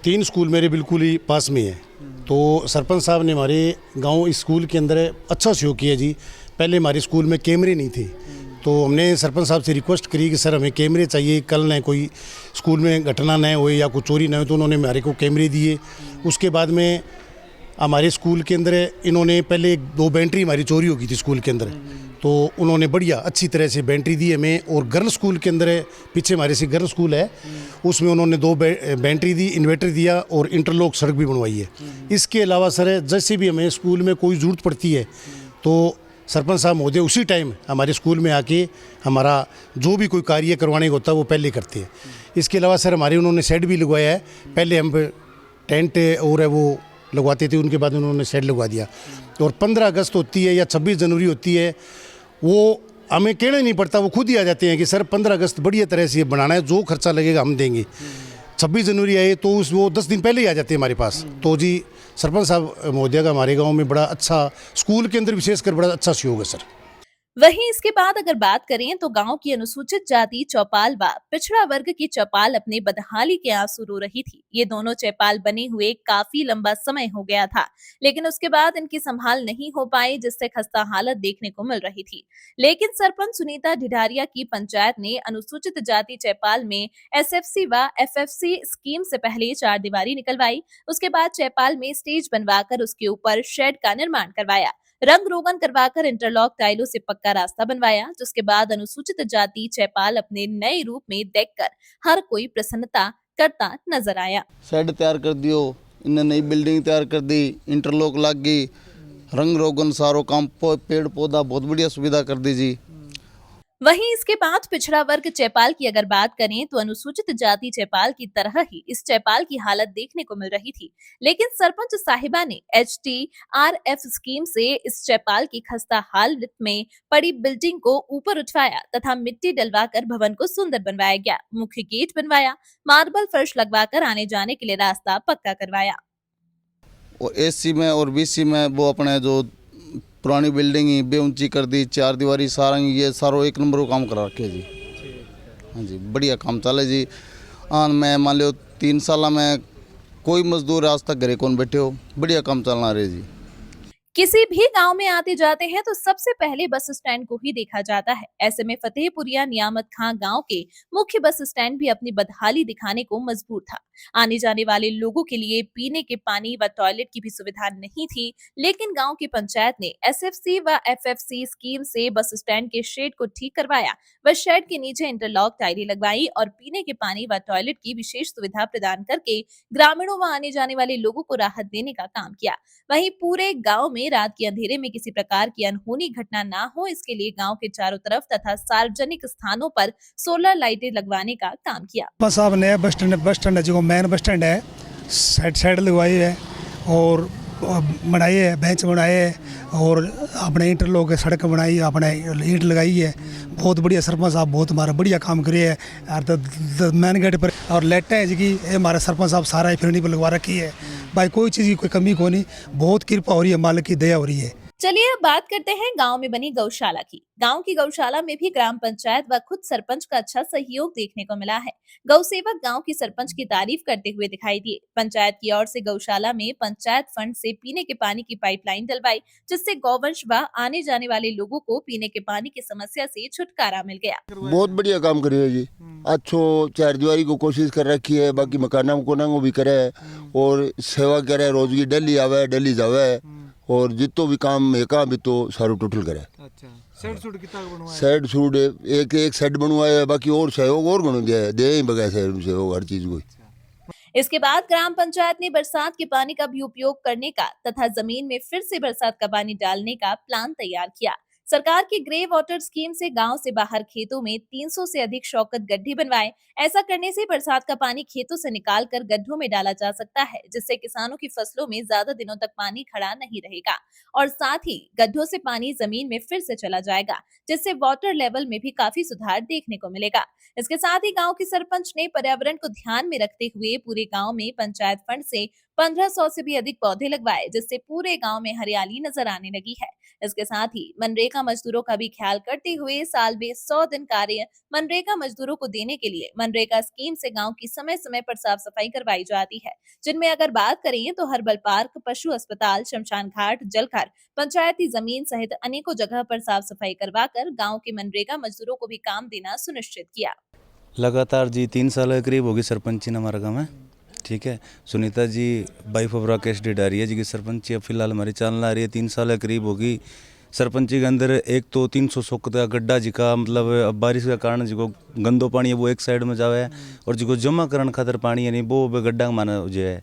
3 स्कूल मेरे बिल्कुल ही पास में है। तो सरपंच साहब ने हमारे गांव स्कूल के अंदर अच्छा सहयोग किया जी। पहले हमारे स्कूल में कैमरे नहीं थे, तो हमने सरपंच साहब से रिक्वेस्ट करी कि सर हमें कैमरे चाहिए, कल न कोई स्कूल में घटना न हो या कोई चोरी न हो। तो उन्होंने हमारे को कैमरे दिए। उसके बाद में हमारे स्कूल के अंदर इन्होंने पहले 2 बैटरी हमारी चोरी हो गई थी स्कूल के अंदर, तो उन्होंने बढ़िया अच्छी तरह से बैटरी दी हमें। और गर्ल स्कूल के अंदर पीछे हमारे से गर्ल स्कूल है, उसमें उन्होंने 2 बैटरी दी, इन्वर्टर दिया और इंटरलॉक सड़क भी बनवाई है। इसके अलावा सर जैसे भी हमें स्कूल में कोई ज़रूरत पड़ती है तो सरपंच साहब महोदय उसी टाइम हमारे स्कूल में आके हमारा जो भी कोई कार्य करवाने का होता है वो पहले करते हैं। इसके अलावा सर हमारे उन्होंने शेड भी लगवाया है। पहले हम टेंट और है वो लगवाते थे, उनके बाद उन्होंने शेड लगवा दिया। और 15 अगस्त होती है या 26 जनवरी होती है, वो हमें कहना नहीं पड़ता, वो खुद ही आ जाते हैं कि सर 15 अगस्त बढ़िया तरह से बनाना है, जो खर्चा लगेगा हम देंगे। 26 जनवरी आए तो वो 10 दिन पहले ही आ जाते हैं हमारे पास। तो जी सरपंच साहब महोदय का हमारे गांव में बड़ा अच्छा, स्कूल के अंदर विशेषकर बड़ा अच्छा सहयोग है सर। वहीं इसके बाद अगर बात करें तो गांव की अनुसूचित जाति चौपाल व पिछड़ा वर्ग की चौपाल अपने बदहाली के आंसू रो रही थी। ये दोनों चौपाल बने हुए काफी लंबा समय हो गया था, लेकिन उसके बाद इनकी संभाल नहीं हो पाई, जिससे खस्ता हालत देखने को मिल रही थी। लेकिन सरपंच सुनीता ढिढारिया की पंचायत ने अनुसूचित जाति चौपाल में एसएफसी व एफएफसी स्कीम से पहले 4 दीवारी निकलवाई। उसके बाद चौपाल में स्टेज बनवाकर उसके ऊपर शेड का निर्माण करवाया, रंग रोगन करवाकर इंटरलॉक टाइलों से पक्का रास्ता बनवाया, जिसके बाद अनुसूचित जाति चौपाल अपने नए रूप में देखकर हर कोई प्रसन्नता करता नजर आया। शेड तैयार कर दियो, इन्हें नई बिल्डिंग तैयार कर दी, इंटरलॉक लग गई, रंग रोगन सारो काम, पेड़ पौधा बहुत बढ़िया सुविधा कर दी जी। वहीं इसके बाद पिछड़ा वर्ग चौपाल की अगर बात करें तो अनुसूचित जाति चौपाल की तरह ही इस चौपाल की हालत देखने को मिल रही थी, लेकिन सरपंच साहिबा ने HTRF स्कीम से इस चौपाल की खस्ता हालत में पड़ी बिल्डिंग को ऊपर उठवाया तथा मिट्टी डलवाकर भवन को सुंदर बनवाया गया, मुख्य गेट बनवाया, मार्बल फर्श लगवाकर आने जाने के लिए रास्ता पक्का करवाया। और एसी में और बीसी में वो अपने जो पुरानी बिल्डिंग ही बे ऊंची कर दी, 4 दीवारी सारंग, ये सारो 1 नंबर को काम करा रखे जी। हाँ जी, बढ़िया काम चले जी। हाँ, मैं मान लो 3 साल में कोई मजदूर आज तक घरे कौन बैठे हो, बढ़िया काम चलना रहे जी। किसी भी गांव में आते जाते हैं तो सबसे पहले बस स्टैंड को ही देखा जाता है। ऐसे में फतेहपुरिया नियामत खां गांव के मुख्य बस स्टैंड भी अपनी बदहाली दिखाने को मजबूर था। आने जाने वाले लोगों के लिए पीने के पानी व टॉयलेट की भी सुविधा नहीं थी, लेकिन गांव की पंचायत ने एसएफसी व एफएफसी स्कीम से बस स्टैंड के शेड को ठीक करवाया व शेड के नीचे इंटरलॉक टाइलें लगवाई और पीने के पानी व टॉयलेट की विशेष सुविधा प्रदान करके ग्रामीणों व आने जाने वाले लोगों को राहत देने का काम किया। वहीं पूरे गांव में रात के अंधेरे में किसी प्रकार की अनहोनी घटना ना हो, इसके लिए गांव के चारों तरफ तथा सार्वजनिक स्थानों पर सोलर लाइटें लगवाने का काम किया। साहब ने बस स्टैंड जो मेन बस स्टैंड है साइड लगवाई है और बनाई है, बेंच बनाए है और अपने इंटरलॉक सड़क बनाई, अपने ईंट लगाई है। बहुत बढ़िया सरपंच साहब बहुत हमारा बढ़िया काम करे है। और मेन गेट पर और लाइटें है जी हमारे सरपंच साहब सारा फिरनी पर लगवा रखी है। भाई कोई चीज़ की कोई कमी को नहीं, बहुत कृपा हो रही है, मालिक की दया हो रही है। चलिए अब बात करते हैं गांव में बनी गौशाला की। गांव की गौशाला में भी ग्राम पंचायत व खुद सरपंच का अच्छा सहयोग देखने को मिला है। गौ सेवक गांव की सरपंच की तारीफ करते हुए दिखाई दिए। पंचायत की ओर से गौशाला में पंचायत फंड से पीने के पानी की पाइपलाइन डलवाई, जिससे गौवंश व आने जाने वाले लोगों को पीने के पानी की समस्या से छुटकारा मिल गया। बहुत बढ़िया काम करे है जी, अच्छो चार दीवारी को कोशिश कर रखी है, बाकी मकाना को भी करे और सेवा करे, रोज की डेली आवे डेली जावे और जितो भी काम है का भी तो सारू टोटल करे। अच्छा, सेड सूट कितना बनवाया? सेड सूट एक सेड बनवाया है, बाकी और सहयोग और घणो दिया है, दे ही बगैर सहयोग हर चीज को। इसके बाद ग्राम पंचायत ने बरसात के पानी का भी उपयोग करने का तथा जमीन में फिर से बरसात का पानी डालने का प्लान तैयार किया। सरकार की ग्रे वाटर स्कीम से गांव से बाहर खेतों में 300 से अधिक शौकत गड्ढे बनवाए। ऐसा करने से बरसात का पानी खेतों से निकालकर गड्ढों में डाला जा सकता है, जिससे किसानों की फसलों में ज्यादा दिनों तक पानी खड़ा नहीं रहेगा और साथ ही गड्ढों से पानी जमीन में फिर से चला जाएगा, जिससे वाटर लेवल में भी काफी सुधार देखने को मिलेगा। इसके साथ ही गांव के सरपंच ने पर्यावरण को ध्यान में रखते हुए पूरे गांव में पंचायत फंड से 1500 से भी अधिक पौधे लगवाए, जिससे पूरे गांव में हरियाली नजर आने लगी है। इसके साथ ही मनरेगा मजदूरों का भी ख्याल करते हुए साल में 100 दिन कार्य मनरेगा मजदूरों को देने के लिए मनरेगा स्कीम से गांव की समय समय पर साफ सफाई करवाई जाती है, जिनमें अगर बात करें तो हर्बल पार्क, पशु अस्पताल, शमशान घाट, जलघर, पंचायती जमीन सहित अनेकों जगह पर साफ सफाई करवाकर गाँव के मनरेगा मजदूरों को भी काम देना सुनिश्चित किया। लगातार जी 3 साल के करीब होगी सरपंची हमारा गाँव में। ठीक है, सुनीता जी वाइफ ऑफ राकेश डिडारिया जी की सरपंची अब फिलहाल हमारी चल आ रही है, 3 साल के करीब होगी। सरपंची के अंदर एक तो 300 सोक का गड्ढा जी का मतलब अब बारिश के कारण जो गंदो पानी है वो एक साइड में जावे है और जो जमा करने खातर पानी है नहीं वो गड्ढा माना जो है।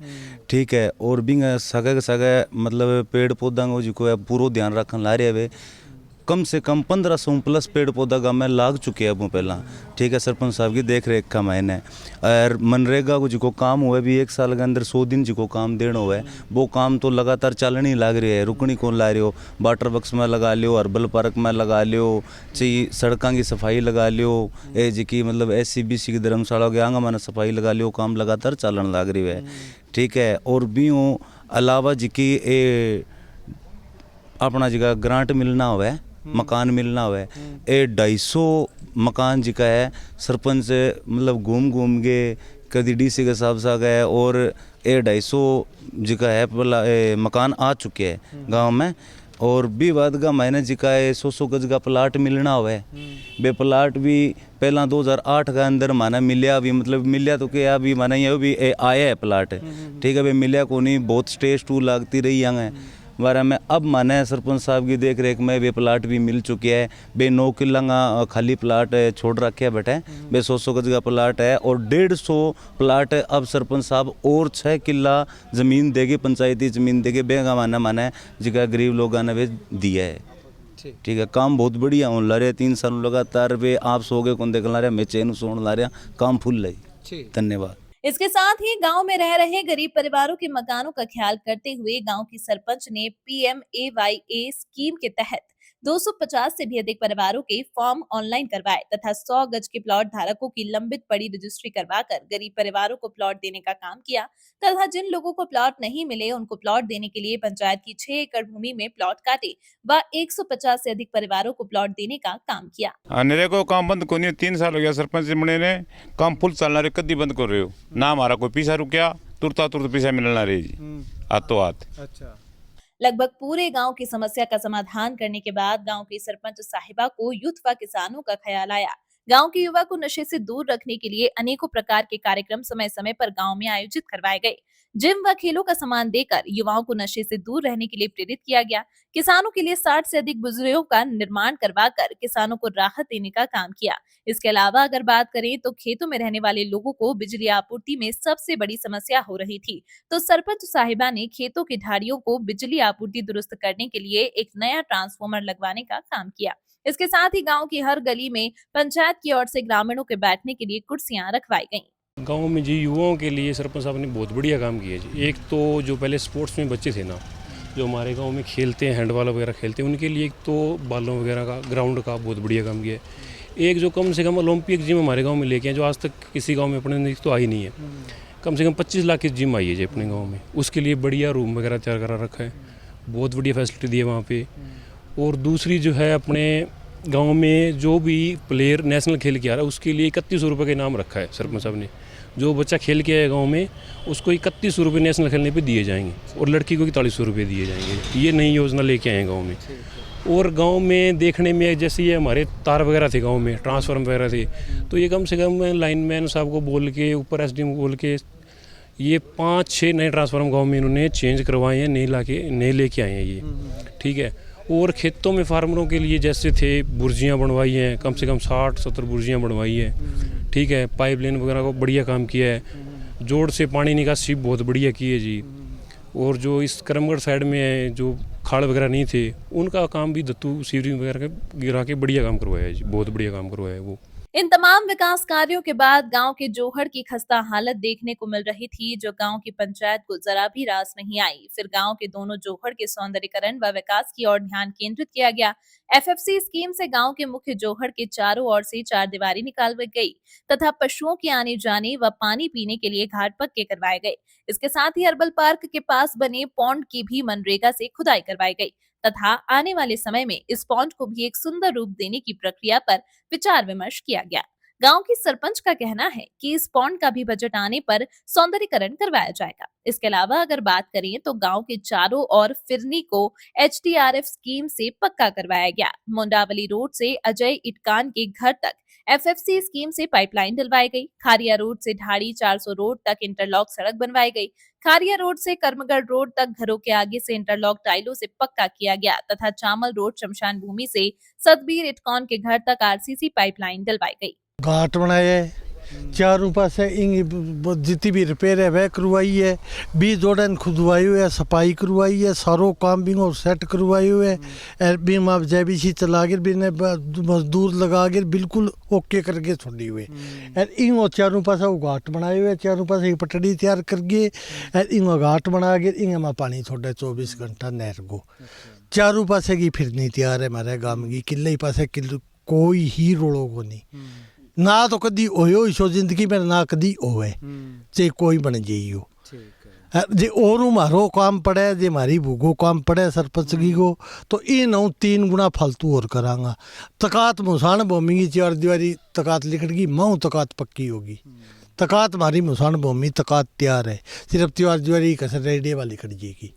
ठीक है, और भी सगे मतलब पेड़ पौधा जो पूरा ध्यान रखने ला रहे है। कम से कम 1500 प्लस पेड़ पौधा गाँव में लाग चुके हैं वो पहला। ठीक है, सरपंच साहब की देख रेख का मैंने और मनरेगा को जो काम हुआ भी 1 साल के अंदर 100 दिन जो काम देना हुआ है वो काम तो लगातार चलने ही लग रही है, रुकनी कौन ला रहे हो। वाटर बक्स में लगा लियो, हर्बल पार्क में लगा लियो, चाहिए सड़कों की सफाई लगा लियो, ए जी की मतलब SCBC की धर्मशाला के आंगा में सफाई लगा लियो, काम लगातार चलन लग रही है। ठीक है, और भी अलावा जी की अपना जी का ग्रांट मिलना हुआ है, मकान मिलना हुआ है, 250 मकान जी का है। सरपंच मतलब घूम के कभी DC के साहब सा गए और 250 जी का है मकान आ चुके हैं गांव में। और भी बाद का महीने जी का 100 गज का प्लाट मिलना हुआ है। वे प्लाट भी पहला 2008 के अंदर माना मिलिया भी, मतलब मिलिया तो क्या अभी माना ये भी आया है प्लाट। ठीक है, वे मिलिया को नहीं, बहुत स्टेज 2 लगती रही हैं बारे में। अब माने सरपंच साहब की देख रेख में वे प्लाट भी मिल चुके हैं। बे 9 किला खाली प्लाट छोड़ रखे बैठे, बे 100 गज का प्लाट है और 150 प्लाट अब सरपंच साहब और 6 किला ज़मीन देगी, पंचायती ज़मीन देगी बेगा माने जिका गरीब लोगों ने वे दिया है। ठीक है, काम बहुत बढ़िया होने ला रहा है। 3 साल लगातार वे आप सो गए कौन देख ला रहा, मैं चैन सोने ला रहा, काम फुल है। धन्यवाद। इसके साथ ही गांव में रह रहे गरीब परिवारों के मकानों का ख्याल करते हुए गांव की सरपंच ने PMAYA स्कीम के तहत 250 से भी अधिक परिवारों के फॉर्म ऑनलाइन करवाए तथा 100 गज के प्लॉट धारकों की लंबित पड़ी रजिस्ट्री करवाकर गरीब परिवारों को प्लॉट देने का काम किया तथा जिन लोगों को प्लॉट नहीं मिले उनको प्लॉट देने के लिए पंचायत की 6 एकड़ भूमि में प्लॉट काटे व 150 से अधिक परिवारों को प्लॉट देने का काम किया। नरेगा को काम बंद को नहीं, 3 साल हो गया सरपंच बने ने, काम फुल चलना रहे, कदी बंद कर रहे हो ना, हमारा कोई पैसा रुकया, तुरता पैसा मिलना रही जी हाथों हाथ। अच्छा, लगभग पूरे गांव की समस्या का समाधान करने के बाद गांव की सरपंच साहिबा को यूथ व किसानों का ख्याल आया। गांव के युवा को नशे से दूर रखने के लिए अनेकों प्रकार के कार्यक्रम समय समय पर गांव में आयोजित करवाए गए। जिम व खेलों का सामान देकर युवाओं को नशे से दूर रहने के लिए प्रेरित किया गया। किसानों के लिए 60 से अधिक बुजुर्गों का निर्माण करवाकर किसानों को राहत देने का काम किया। इसके अलावा अगर बात करें तो खेतों में रहने वाले लोगों को बिजली आपूर्ति में सबसे बड़ी समस्या हो रही थी, तो सरपंच साहिबा ने खेतों की ढाड़ियों को बिजली आपूर्ति दुरुस्त करने के लिए एक नया ट्रांसफार्मर लगवाने का काम किया। इसके साथ ही गांव की हर गली में पंचायत की ओर से ग्रामीणों के बैठने के लिए कुर्सियां रखवाई गईं। गांव में जी युवाओं के लिए सरपंच साहब ने बहुत बढ़िया काम किया जी। एक तो जो पहले स्पोर्ट्स में बच्चे थे ना, जो हमारे गांव में खेलते हैं, हैंडबॉल वगैरह खेलते हैं, उनके लिए एक तो बालों वगैरह का ग्राउंड का बहुत बढ़िया काम किया है। एक जो कम से कम ओलंपिक जिम हमारे गांव में लेके आए, जो आज तक किसी गांव में अपने तो आई नहीं है। कम से कम 25 लाख की जिम आई है जी अपने गाँव में। उसके लिए बढ़िया रूम वगैरह तैयार करा रखा है, बहुत बढ़िया फैसिलिटी दी है वहाँ पर। और दूसरी जो है, अपने गांव में जो भी प्लेयर नेशनल खेल के आ रहा है उसके लिए 3100 रुपये का इनाम रखा है सरपंच साहब ने। जो बच्चा खेल के आए गांव में उसको 3100 रुपये नेशनल खेलने पे दिए जाएंगे और लड़की को 4100 रुपये दिए जाएंगे। ये नई योजना लेके आए हैं गांव में। और गांव में देखने में जैसे ये हमारे तार वगैरह थे गांव में, ट्रांसफार्म वगैरह थे, तो ये कम से कम लाइनमैन साहब को बोल के, ऊपर एसडीएम को बोल के, ये 5-6 नए ट्रांसफार्म गाँव में इन्होंने चेंज करवाए हैं, नए लेके आए हैं ये, ठीक है। और खेतों में फार्मरों के लिए जैसे थे बुर्जियाँ बनवाई हैं, कम से कम 60-70 बुर्जियाँ बनवाई है, ठीक है। पाइपलाइन वगैरह को बढ़िया काम किया है। जोड़ से पानी निकासी बहुत बढ़िया की है जी। और जो इस करमगढ़ साइड में है, जो खाड़ वगैरह नहीं थे, उनका काम भी दत्तू सीवरिंग वगैरह के गिरा के बढ़िया काम करवाया है जी, बहुत बढ़िया काम करवाया है वो। इन तमाम विकास कार्यों के बाद गांव के जोहड़ की खस्ता हालत देखने को मिल रही थी, जो गांव की पंचायत को जरा भी रास नहीं आई। फिर गांव के दोनों जोहड़ के सौंदर्यीकरण व विकास की ओर ध्यान केंद्रित किया गया। एफएफसी स्कीम से गांव के मुख्य जोहड़ के चारों ओर से 4 दीवारी निकालवाई गई तथा पशुओं के आने जाने व पानी पीने के लिए घाट पक्के करवाए गए। इसके साथ ही हर्बल पार्क के पास बने पौंड की भी मनरेगा से खुदाई करवाई गई तथा आने वाले समय में इस पौंड को भी एक सुंदर रूप देने की प्रक्रिया पर विचार विमर्श किया गया। गांव की सरपंच का कहना है कि इस पौंड का भी बजट आने पर सौंदर्यीकरण करवाया जाएगा। इसके अलावा अगर बात करें तो गांव के चारों ओर फिरनी को HDRF स्कीम से पक्का करवाया गया। मुंडावली रोड से अजय इटकान के घर तक FFC स्कीम से पाइपलाइन डलवाई गई। खारिया रोड से ढाड़ी 400 रोड तक इंटरलॉक सड़क बनवाई गई। खारिया रोड से करमगढ़ रोड तक घरों के आगे से इंटरलॉक टाइलों से पक्का किया गया तथा चामल रोड शमशान भूमि से सतबीर इटकॉन के घर तक RCC पाइपलाइन डलवाई गई। घाट बनाए, चारों पास जितनी भी रिपेयर है वह करवाई है, बीज जोड़न खुदवाई हुई है, सफाई करवाई है, सारो काम भी और सेट करवाई हुए है। बीम आप जैबीसी चला कर भी ने मजदूर लगा कर बिल्कुल ओके करके छोड़ी हुए। इन चारों पास वो घाट बनाए हुए, चारों पास एक पटड़ी तैयार करके इन घाट बना के इन पानी छोड़े 24 घंटा नहर को। चारों पास की फिरनी तैयार है हमारे गाँव की। किले पास कोई ही रोड़ो को नहीं, ना तो कदी होयो इसो जिंदगी में, ना कदी होवे चाहे कोई बन जाइयो। जे और मारो काम पड़े, जे मारी भूगो काम पड़े सरपंच की को, तो इन 3 गुना फालतू और करांगा। तकात मुसान भूमि की 4 दीवारी तकात लिखड़गी, मऊ तकात पक्की होगी। तकात मारी मुसान भूमि तकात तैयार है, सिर्फ 4 दीवारी कसर रेडिये वाली खड़ जाएगी।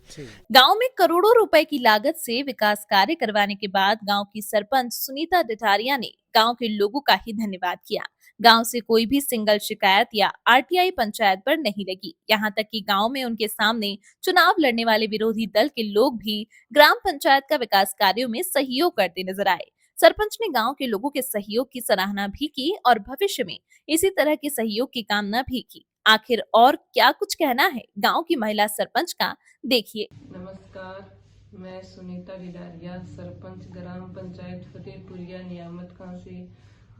गांव में करोड़ों रुपए की लागत से विकास कार्य करवाने के बाद गांव की सरपंच सुनीता डिटारिया ने गांव के लोगों का ही धन्यवाद किया। गांव से कोई भी सिंगल शिकायत या RTI पंचायत पर नहीं लगी। यहां तक कि गांव में उनके सामने चुनाव लड़ने वाले विरोधी दल के लोग भी ग्राम पंचायत का विकास कार्यों में सहयोग करते नजर आए। सरपंच ने गांव के लोगों के सहयोग की सराहना भी की और भविष्य में इसी तरह के सहयोग की कामना भी की। आखिर और क्या कुछ कहना है गांव की महिला सरपंच का, देखिए। नमस्कार, मैं सुनीता डिडारिया, सरपंच ग्राम पंचायत फतेहपुरिया नियामत खां से।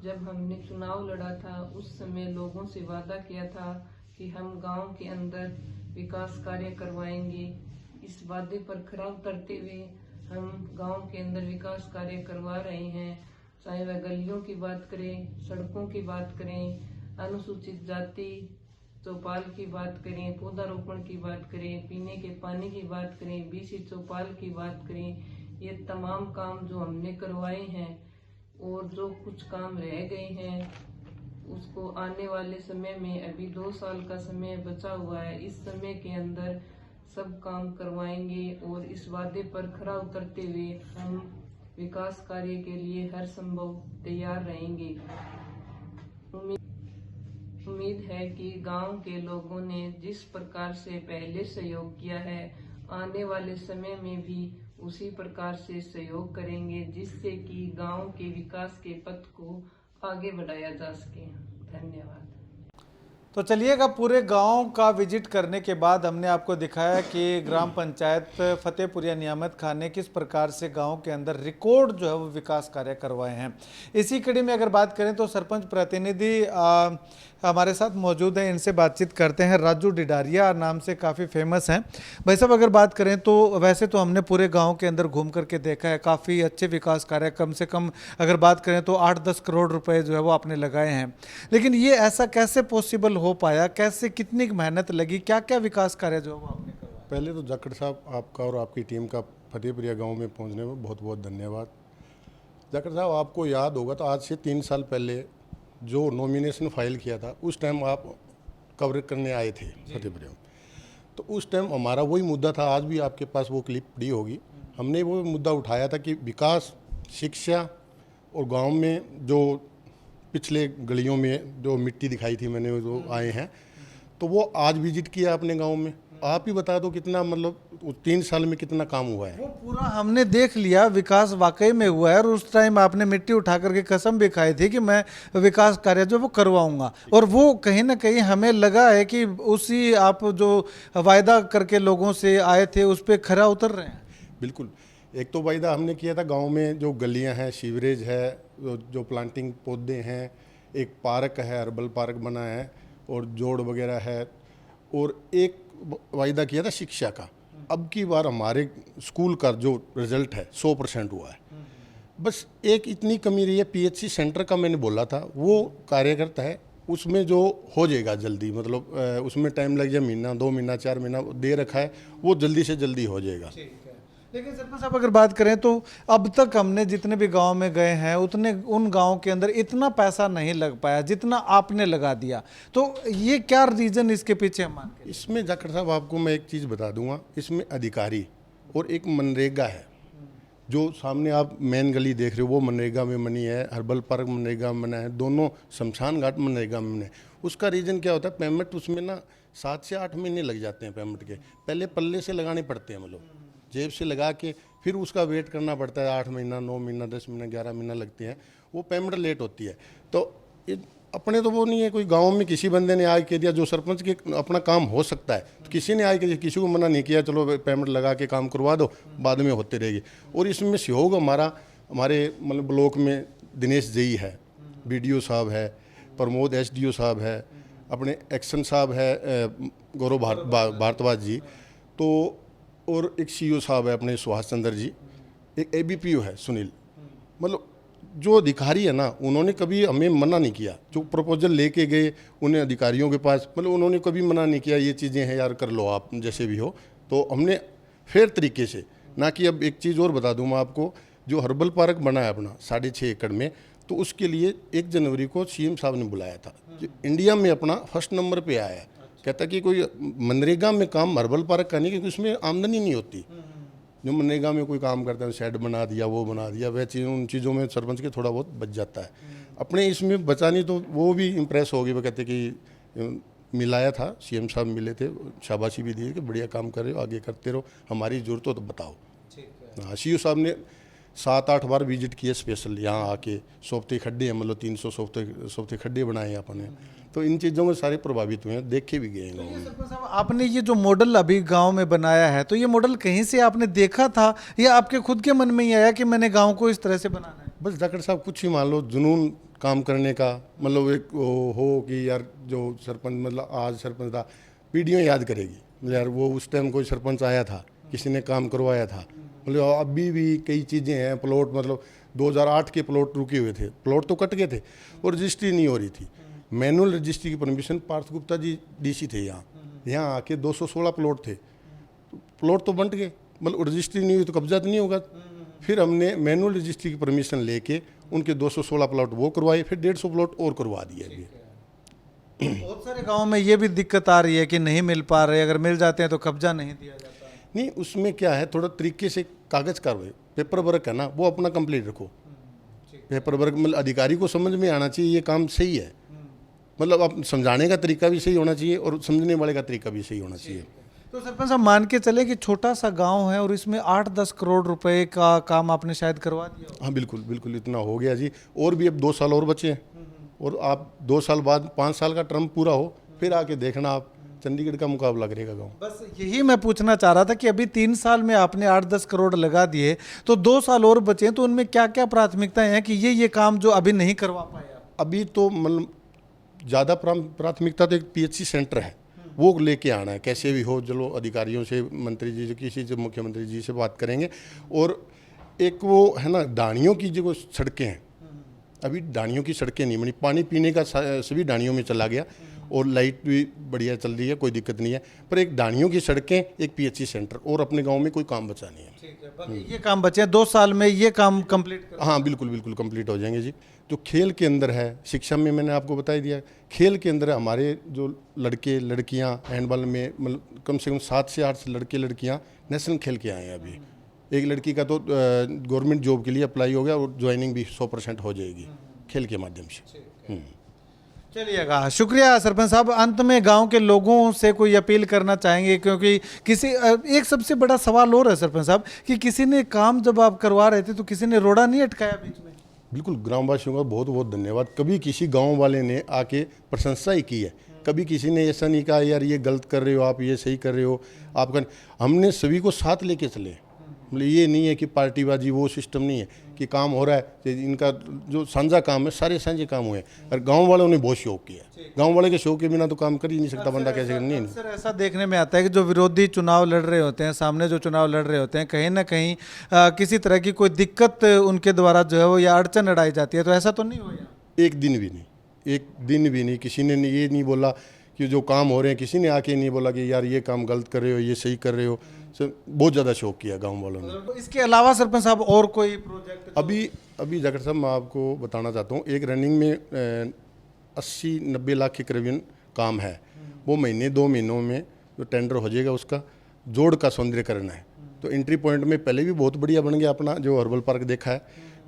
जब हमने चुनाव लड़ा था उस समय लोगों से वादा किया था कि हम गांव के अंदर विकास कार्य करवाएंगे। इस वादे पर खरा उतरते हुए हम गांव के अंदर विकास कार्य करवा रहे हैं। चाहे वह गलियों की बात करें, सड़कों की बात करें, अनुसूचित जाति चौपाल की बात करें, पौधारोपण की बात करें, पीने के पानी की बात करें, BC चौपाल की बात करें, ये तमाम काम जो हमने करवाए हैं और जो कुछ काम रह गए हैं उसको आने वाले समय में, अभी 2 साल का समय बचा हुआ है, इस समय के अंदर सब काम करवाएंगे और इस वादे पर खरा उतरते हुए हम विकास कार्य के लिए हर संभव तैयार रहेंगे। उम्मीद है कि गांव के लोगों ने जिस प्रकार से पहले सहयोग किया है, आने वाले समय में भी उसी प्रकार से सहयोग करेंगे, जिससे कि गांव के विकास के पथ को आगे बढ़ाया जा सके। धन्यवाद। तो चलिएगा, पूरे गांव का विजिट करने के बाद हमने आपको दिखाया कि ग्राम पंचायत फतेहपुरिया नियामत खां ने किस प्रकार से गांव के अंदर रिकॉर्ड जो है वो विकास कार्य करवाए हैं। इसी कड़ी में अगर बात करें तो सरपंच प्रतिनिधि हमारे साथ मौजूद हैं, इनसे बातचीत करते हैं। राजू डिडारिया नाम से काफ़ी फेमस हैं भाई साहब। अगर बात करें तो वैसे तो हमने पूरे गांव के अंदर घूम करके देखा है, काफ़ी अच्छे विकास कार्य, कम से कम अगर बात करें तो 8-10 करोड़ रुपए जो है वो आपने लगाए हैं। लेकिन ये ऐसा कैसे पॉसिबल हो पाया, कैसे, कितनी मेहनत लगी, क्या क्या विकास कार्य जो है वो आपने करवाया? पहले तो जाखड़ साहब, आपका और आपकी टीम का फतेहपुरिया गाँव में पहुँचने में बहुत बहुत धन्यवाद। जाखड़ साहब, आपको याद होगा तो आज से 3 साल पहले जो नॉमिनेशन फाइल किया था, उस टाइम आप कवर करने आए थे फतेहपुरिया। तो उस टाइम हमारा वही मुद्दा था, आज भी आपके पास वो क्लिप पड़ी होगी। हमने वो मुद्दा उठाया था कि विकास, शिक्षा और गांव में जो पिछले गलियों में जो मिट्टी दिखाई थी, मैंने जो आए हैं, तो वो आज विजिट किया अपने गाँव में। आप ही बता दो कितना, मतलब 3 साल में कितना काम हुआ है। वो पूरा हमने देख लिया, विकास वाकई में हुआ है। और उस टाइम आपने मिट्टी उठा करके कसम भी खाई थी कि मैं विकास कार्य जो वो करवाऊंगा, और वो कहीं ना कहीं हमें लगा है कि उसी आप जो वायदा करके लोगों से आए थे उस पर खरा उतर रहे हैं। बिल्कुल, एक तो वायदा हमने किया था, गांव में जो गलियां हैं, सीवरेज है, जो प्लांटिंग पौधे हैं, एक पार्क है, हर्बल पार्क बना है, और जोड़ वगैरह है, और एक वायदा किया था शिक्षा का। अब की बार हमारे स्कूल का जो रिजल्ट है 100% हुआ है। बस एक इतनी कमी रही है, पीएचसी सेंटर का मैंने बोला था, वो कार्यकर्ता है, उसमें जो हो जाएगा जल्दी, मतलब उसमें टाइम लग जाए, महीना 2 महीना 4 महीना दे रखा है, वो जल्दी से जल्दी हो जाएगा। लेकिन सरपंच साहब, अगर बात करें तो अब तक हमने जितने भी गांव में गए हैं, उतने उन गांव के अंदर इतना पैसा नहीं लग पाया जितना आपने लगा दिया। तो ये क्या रीजन इसके पीछे हम मान के? इसमें जाखड़ साहब, आपको मैं एक चीज़ बता दूंगा, इसमें अधिकारी और एक मनरेगा है। जो सामने आप मेन गली देख रहे हो वो मनरेगा में बनी है, हर्बल पार्क मनरेगा में बना है, दोनों शमशान घाट मनरेगा में बने। उसका रीज़न क्या होता है, पेमेंट उसमें ना 7 से 8 महीने लग जाते हैं पेमेंट के। पहले पल्ले से लगाने पड़ते हैं, मतलब जेब से लगा के, फिर उसका वेट करना पड़ता है। 8 महीना, 9 महीना, 10 महीना, 11 महीना लगते हैं, वो पेमेंट लेट होती है। तो अपने तो वो नहीं है, कोई गांव में किसी बंदे ने आके दिया, जो सरपंच के अपना काम हो सकता है, तो किसी ने आके किसी को मना नहीं किया, चलो पेमेंट लगा के काम करवा दो, बाद में होते रहेगी। और इसमें सहयोग हमारे मतलब ब्लॉक में दिनेश जी है, BDO साहब है, प्रमोद SDO साहब है, अपने एक्शन साहब है गौरव भारद्वाज जी, तो और एक CO साहब है अपने सुभाष चंद्र जी, एक ABPO है सुनील। मतलब जो अधिकारी है ना, उन्होंने कभी हमें मना नहीं किया। जो प्रपोजल लेके गए उन्हें अधिकारियों के पास, मतलब उन्होंने कभी मना नहीं किया, ये चीज़ें हैं यार, कर लो आप जैसे भी हो। तो हमने फेयर तरीके से ना कि, अब एक चीज़ और बता दूँ मैं आपको, जो हर्बल पार्क बना है अपना 6.5 एकड़ में, तो उसके लिए 1 जनवरी को CM साहब ने बुलाया था, जो इंडिया में अपना फर्स्ट नंबर पे आया है। कहता कि कोई मनरेगा में काम हर्बल पार्क का नहीं, क्योंकि उसमें आमदनी नहीं होती। जो मनरेगा में कोई काम करता है, शेड बना दिया, वो बना दिया, वह चीज़, उन चीज़ों में सरपंच के थोड़ा बहुत बच जाता है। अपने इसमें बचा नहीं, तो वो भी इम्प्रेस हो गए। वो कहते कि मिलाया था, CM साहब मिले थे, शाबाशी भी दी कि बढ़िया काम कर रहे हो, आगे करते रहो, हमारी जरूरत हो तो बताओ। हाँ, CO साहब ने 7-8 बार विजिट किए स्पेशल यहाँ आके। सोफते खड्डे हैं, मतलब 300 सोफते खड्डे बनाए हैं अपने। तो इन चीज़ों में सारे प्रभावित हुए हैं, देखे भी गए हैं गाँव में। सरपंच साहब, आपने ये जो मॉडल अभी गांव में बनाया है, तो ये मॉडल कहीं से आपने देखा था या आपके खुद के मन में ही आया कि मैंने गांव को इस तरह से बनाना है? बस जाखड़ साहब, कुछ ही मान लो जुनून काम करने का, मतलब एक हो कि यार जो सरपंच, मतलब आज सरपंच था, पीढ़ियाँ याद करेगी, मतलब यार वो उस टाइम कोई सरपंच आया था, किसी ने काम करवाया था। मतलब अभी भी कई चीज़ें हैं, प्लॉट, मतलब 2008 के प्लॉट रुके हुए थे, प्लॉट तो कट गए थे और रजिस्ट्री नहीं हो रही थी। मैनुअल रजिस्ट्री की परमिशन पार्थ गुप्ता जी DC थे यहाँ आके 216 प्लॉट थे, तो प्लॉट तो बंट गए, मतलब रजिस्ट्री नहीं हुई तो कब्जा तो नहीं होगा। फिर हमने मैनुअल रजिस्ट्री की परमिशन लेके उनके 216 प्लॉट वो करवाए, फिर 150 प्लॉट और करवा दिए अभी। बहुत सारे गाँव में ये भी दिक्कत आ रही है कि नहीं मिल पा रहे, अगर मिल जाते हैं तो कब्जा नहीं दिया जाता है। नहीं, उसमें क्या है, थोड़ा तरीके से कागज़ कार्रवाई, पेपर वर्क है ना, वो अपना कंप्लीट रखो। पेपर वर्क मतलब अधिकारी को समझ में आना चाहिए ये काम सही है, मतलब आप समझाने का तरीका भी सही होना चाहिए और समझने वाले का तरीका भी सही होना चाहिए। तो सरपंच साहब मान के चले कि छोटा सा गांव है और इसमें 8-10 करोड़ रुपए का काम आपने शायद करवा दिया। हाँ बिल्कुल बिल्कुल, इतना हो गया जी। और भी अब 2 साल और बचे हैं, और आप 2 साल बाद 5 साल का टर्म पूरा हो फिर आके देखना, आप चंडीगढ़ का मुकाबला करेगा गाँव। बस यही मैं पूछना चाह रहा था कि अभी 3 साल में आपने 8-10 करोड़ लगा दिए, तो 2 साल और बचे हैं, तो उनमें क्या क्या प्राथमिकताएं हैं कि ये काम जो अभी नहीं करवा पाए? अभी तो मतलब ज़्यादा प्राथमिकता तो एक PHC सेंटर है, वो लेके आना है कैसे भी हो। चलो अधिकारियों से, मंत्री जी से, किसी से, मुख्यमंत्री जी से बात करेंगे। और एक वो है ना, डाणियों की जो सड़कें हैं, अभी डाणियों की सड़कें नहीं बनी, पानी पीने का सभी डाणियों में चला गया और लाइट भी बढ़िया चल रही है, कोई दिक्कत नहीं है। पर एक डाणियों की सड़कें, एक PHC सेंटर, और अपने गाँव में कोई काम बचा नहीं है। ये काम बचे हैं, 2 साल में ये काम कंप्लीट? हाँ बिल्कुल बिल्कुल कंप्लीट हो जाएंगे जी। जो खेल के अंदर है, शिक्षा में मैंने आपको बता ही दिया, खेल के अंदर हमारे जो लड़के लड़कियां हैंडबॉल में मतलब कम से कम 7 से 8 लड़के लड़कियां नेशनल खेल के आए हैं। अभी एक लड़की का तो गवर्नमेंट जॉब के लिए अप्लाई हो गया और ज्वाइनिंग भी 100% हो जाएगी खेल के माध्यम से। चलिएगा, शुक्रिया सरपंच साहब। अंत में गांव के लोगों से कोई अपील करना चाहेंगे, क्योंकि एक सबसे बड़ा सवाल और है सरपंच साहब कि किसी ने काम जब आप करवा रहे थे तो किसी ने रोड़ा नहीं अटकाया बीच में? बिल्कुल, ग्रामवासियों का बहुत बहुत धन्यवाद। कभी किसी गांव वाले ने आके प्रशंसा ही की है, कभी किसी ने ऐसा नहीं कहा यार ये गलत कर रहे हो आप, ये सही कर रहे हो आपका। हमने सभी को साथ लेके चले, मतलब ये नहीं है कि पार्टीबाजी, वो सिस्टम नहीं है कि काम हो रहा है। इनका जो साझा काम है, सारे साझे काम हुए, और गांव वालों ने बहुत शौक किया। गांव वाले के शौक के बिना तो काम कर ही नहीं सकता बंदा, कैसे नहीं। अक्सर ऐसा देखने में आता है कि जो विरोधी चुनाव लड़ रहे होते हैं, सामने जो चुनाव लड़ रहे होते हैं, कहीं ना कहीं किसी तरह की कोई दिक्कत उनके द्वारा जो है वो या अड़चन अड़ाई जाती है, तो ऐसा तो नहीं हुआ? एक दिन भी नहीं किसी ने ये नहीं बोला कि जो काम हो रहे हैं, किसी ने आके नहीं बोला कि यार ये काम गलत कर रहे हो, ये सही कर रहे हो। बहुत ज़्यादा शौक किया गांव वालों ने। इसके अलावा सरपंच साहब और कोई प्रोजेक्ट? अभी जाकर साहब मैं आपको बताना चाहता हूँ, एक रनिंग में 80-90 लाख के करीबन काम है। वो महीने 2 महीनों में जो टेंडर हो जाएगा, उसका जोड़ का सौंदर्यकरण है। तो एंट्री पॉइंट में पहले भी बहुत बढ़िया बन गया अपना, जो हर्बल पार्क देखा है।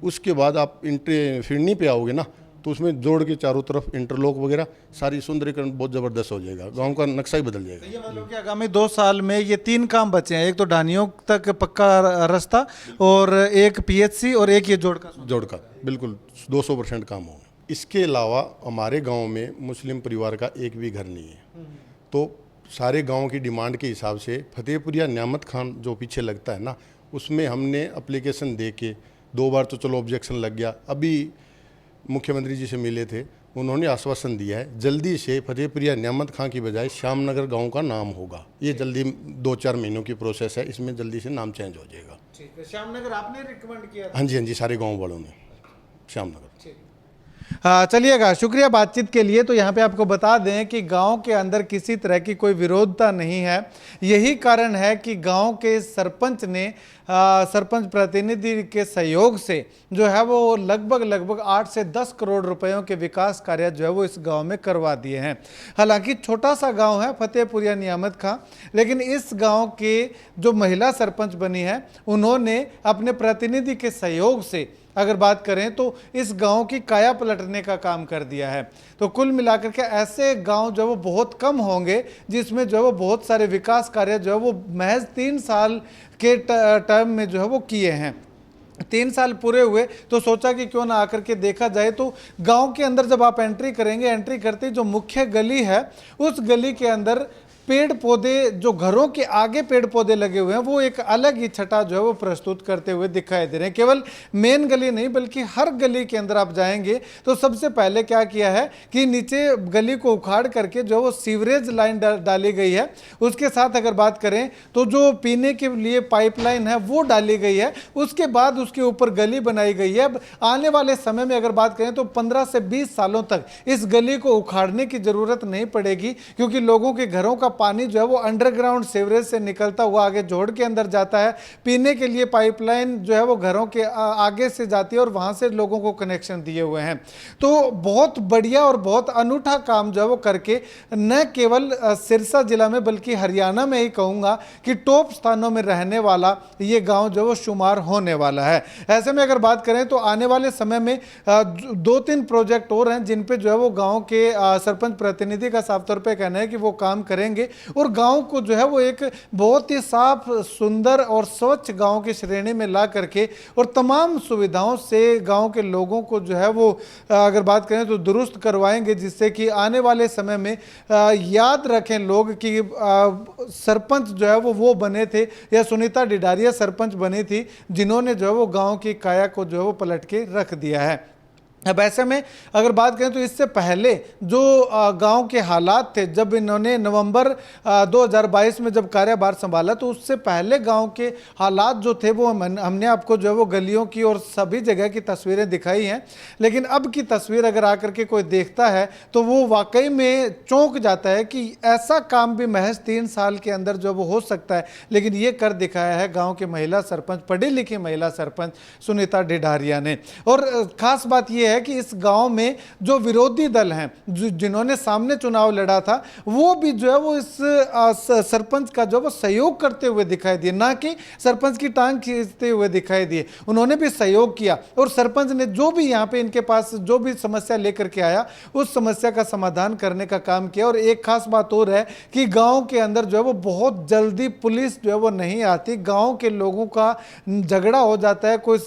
उसके बाद आप एंट्री फिरनी पे आओगे ना, तो उसमें जोड़ के चारों तरफ इंटरलॉक वगैरह सारी सौंदर्यकरण बहुत ज़बरदस्त हो जाएगा, गांव का नक्शा ही बदल जाएगा। ये मतलब कि आगामी 2 साल में ये 3 काम बचे हैं, एक तो डानियों तक पक्का रास्ता, और एक PHC, और एक ये जोड़ का बिल्कुल 200% काम होगा। इसके अलावा हमारे गांव में मुस्लिम परिवार का एक भी घर नहीं है, तो सारे गांव की डिमांड के हिसाब से फतेहपुरिया नियामत खान जो पीछे लगता है ना, उसमें हमने एप्लीकेशन दे के 2 बार तो चलो ऑब्जेक्शन लग गया। अभी मुख्यमंत्री जी से मिले थे, उन्होंने आश्वासन दिया है जल्दी से फतेहपुरिया नियामत खां की बजाय श्यामनगर गांव का नाम होगा। ये जल्दी 2-4 महीनों की प्रोसेस है, इसमें जल्दी से नाम चेंज हो जाएगा। ठीक है, श्यामनगर आपने रिकमेंड किया था? हाँ जी, सारे गाँव वालों ने श्यामनगर। हाँ, चलिएगा, शुक्रिया बातचीत के लिए। तो यहाँ पे आपको बता दें कि गांव के अंदर किसी तरह की कोई विरोधता नहीं है। यही कारण है कि गांव के सरपंच ने सरपंच प्रतिनिधि के सहयोग से जो है वो लगभग 8 से 10 करोड़ रुपयों के विकास कार्य जो है वो इस गांव में करवा दिए हैं। हालांकि छोटा सा गांव है फतेहपुरिया नियामत खां, लेकिन इस गांव के जो महिला सरपंच बनी है, उन्होंने अपने प्रतिनिधि के सहयोग से अगर बात करें तो इस गांव की काया पलटने का काम कर दिया है। तो कुल मिलाकर के ऐसे गांव जो वो बहुत कम होंगे जिसमें जो है वो बहुत सारे विकास कार्य जो है वो महज 3 साल के टर्म में जो है वो किए हैं। 3 साल पूरे हुए तो सोचा कि क्यों ना आकर के देखा जाए। तो गांव के अंदर जब आप एंट्री करेंगे, एंट्री करते जो मुख्य गली है, उस गली के अंदर पेड़ पौधे, जो घरों के आगे पेड़ पौधे लगे हुए हैं, वो एक अलग ही छटा जो है वो प्रस्तुत करते हुए दिखाई दे रहे हैं। केवल मेन गली नहीं बल्कि हर गली के अंदर आप जाएंगे तो सबसे पहले क्या किया है कि नीचे गली को उखाड़ करके जो वो सीवरेज लाइन डाली गई है। उसके साथ अगर बात करें तो जो पीने के लिए पाइपलाइन है वो डाली गई है। उसके बाद उसके ऊपर गली बनाई गई है। अब आने वाले समय में अगर बात करें तो 15 से 20 सालों तक इस गली को उखाड़ने की जरूरत नहीं पड़ेगी, क्योंकि लोगों के घरों का पानी जो है वो अंडरग्राउंड सीवरेज से निकलता हुआ आगे जोड़ के अंदर जाता है। पीने के लिए पाइपलाइन जो है वो घरों के आगे से जाती है और वहाँ से लोगों को कनेक्शन दिए हुए हैं। तो बहुत बढ़िया और बहुत अनूठा काम जो है वो करके न केवल सिरसा जिला में बल्कि हरियाणा में ही कहूँगा कि टॉप स्थानों में रहने वाला ये गांव जो वो शुमार होने वाला है। ऐसे में अगर बात करें तो आने वाले समय में 2-3 प्रोजेक्ट और हैं जिन पे जो है वो गांव के सरपंच प्रतिनिधि का साफ तौर पे कहना है कि वो काम करेंगे और गांव को जो है वो एक बहुत ही साफ, सुंदर और स्वच्छ गांव की श्रेणी में ला करके और तमाम सुविधाओं से गांव के लोगों को जो है वो अगर बात करें तो दुरुस्त करवाएंगे, जिससे कि आने वाले समय में याद रखें लोग कि सरपंच जो है वो बने थे या सुनीता डिडारिया सरपंच बनी थी जिन्होंने जो है वो गांव की काया को जो है वो पलट के रख दिया है। अब ऐसे में अगर बात करें तो इससे पहले जो गांव के हालात थे, जब इन्होंने नवंबर 2022 में जब कार्यभार संभाला तो उससे पहले गांव के हालात जो थे वो हमने आपको जो है वो गलियों की और सभी जगह की तस्वीरें दिखाई हैं। लेकिन अब की तस्वीर अगर आकर के कोई देखता है तो वो वाकई में चौंक जाता है कि ऐसा काम भी महज 3 साल के अंदर जो वो हो सकता है। लेकिन ये कर दिखाया है गाँव के महिला सरपंच, पढ़ी लिखी महिला सरपंच सुनीता डिडारिया ने। और ख़ास बात यह है कि इस गांव में जो विरोधी दल हैं, जिन्होंने सामने चुनाव लड़ा था, वो भी जो है वो इस सरपंच का जो वो सहयोग करते हुए दिखाई दिए, ना कि सरपंच की टांग खींचते हुए दिखाई दिए। उन्होंने भी सहयोग किया और सरपंच ने जो भी यहाँ पे इनके पास जो भी समस्या लेकर के आया उस समस्या का समाधान करने का काम किया। और एक खास बात और है कि गाँव के अंदर जो है वो बहुत जल्दी पुलिस जो है वो नहीं आती। गाँव के लोगों का झगड़ा हो जाता है, कोई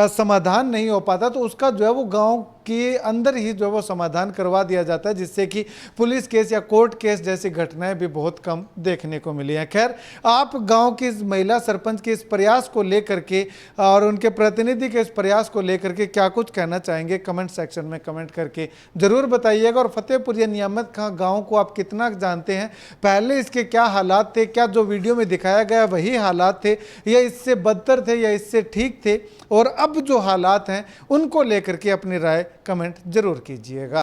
समाधान नहीं हो पाता तो उसका जो है वो गांव के अंदर ही जो वो समाधान करवा दिया जाता है, जिससे कि पुलिस केस या कोर्ट केस जैसी घटनाएं भी बहुत कम देखने को मिली हैं। खैर, आप गांव की इस महिला सरपंच के इस प्रयास को लेकर के और उनके प्रतिनिधि के इस प्रयास को लेकर के क्या कुछ कहना चाहेंगे, कमेंट सेक्शन में कमेंट करके जरूर बताइएगा। और फतेहपुरिया नियामत खां गाँव को आप कितना जानते हैं, पहले इसके क्या हालात थे, क्या जो वीडियो में दिखाया गया वही हालात थे या इससे बदतर थे या इससे ठीक थे, और अब जो हालात हैं उनको लेकर के अपनी राय कमेंट जरूर कीजिएगा।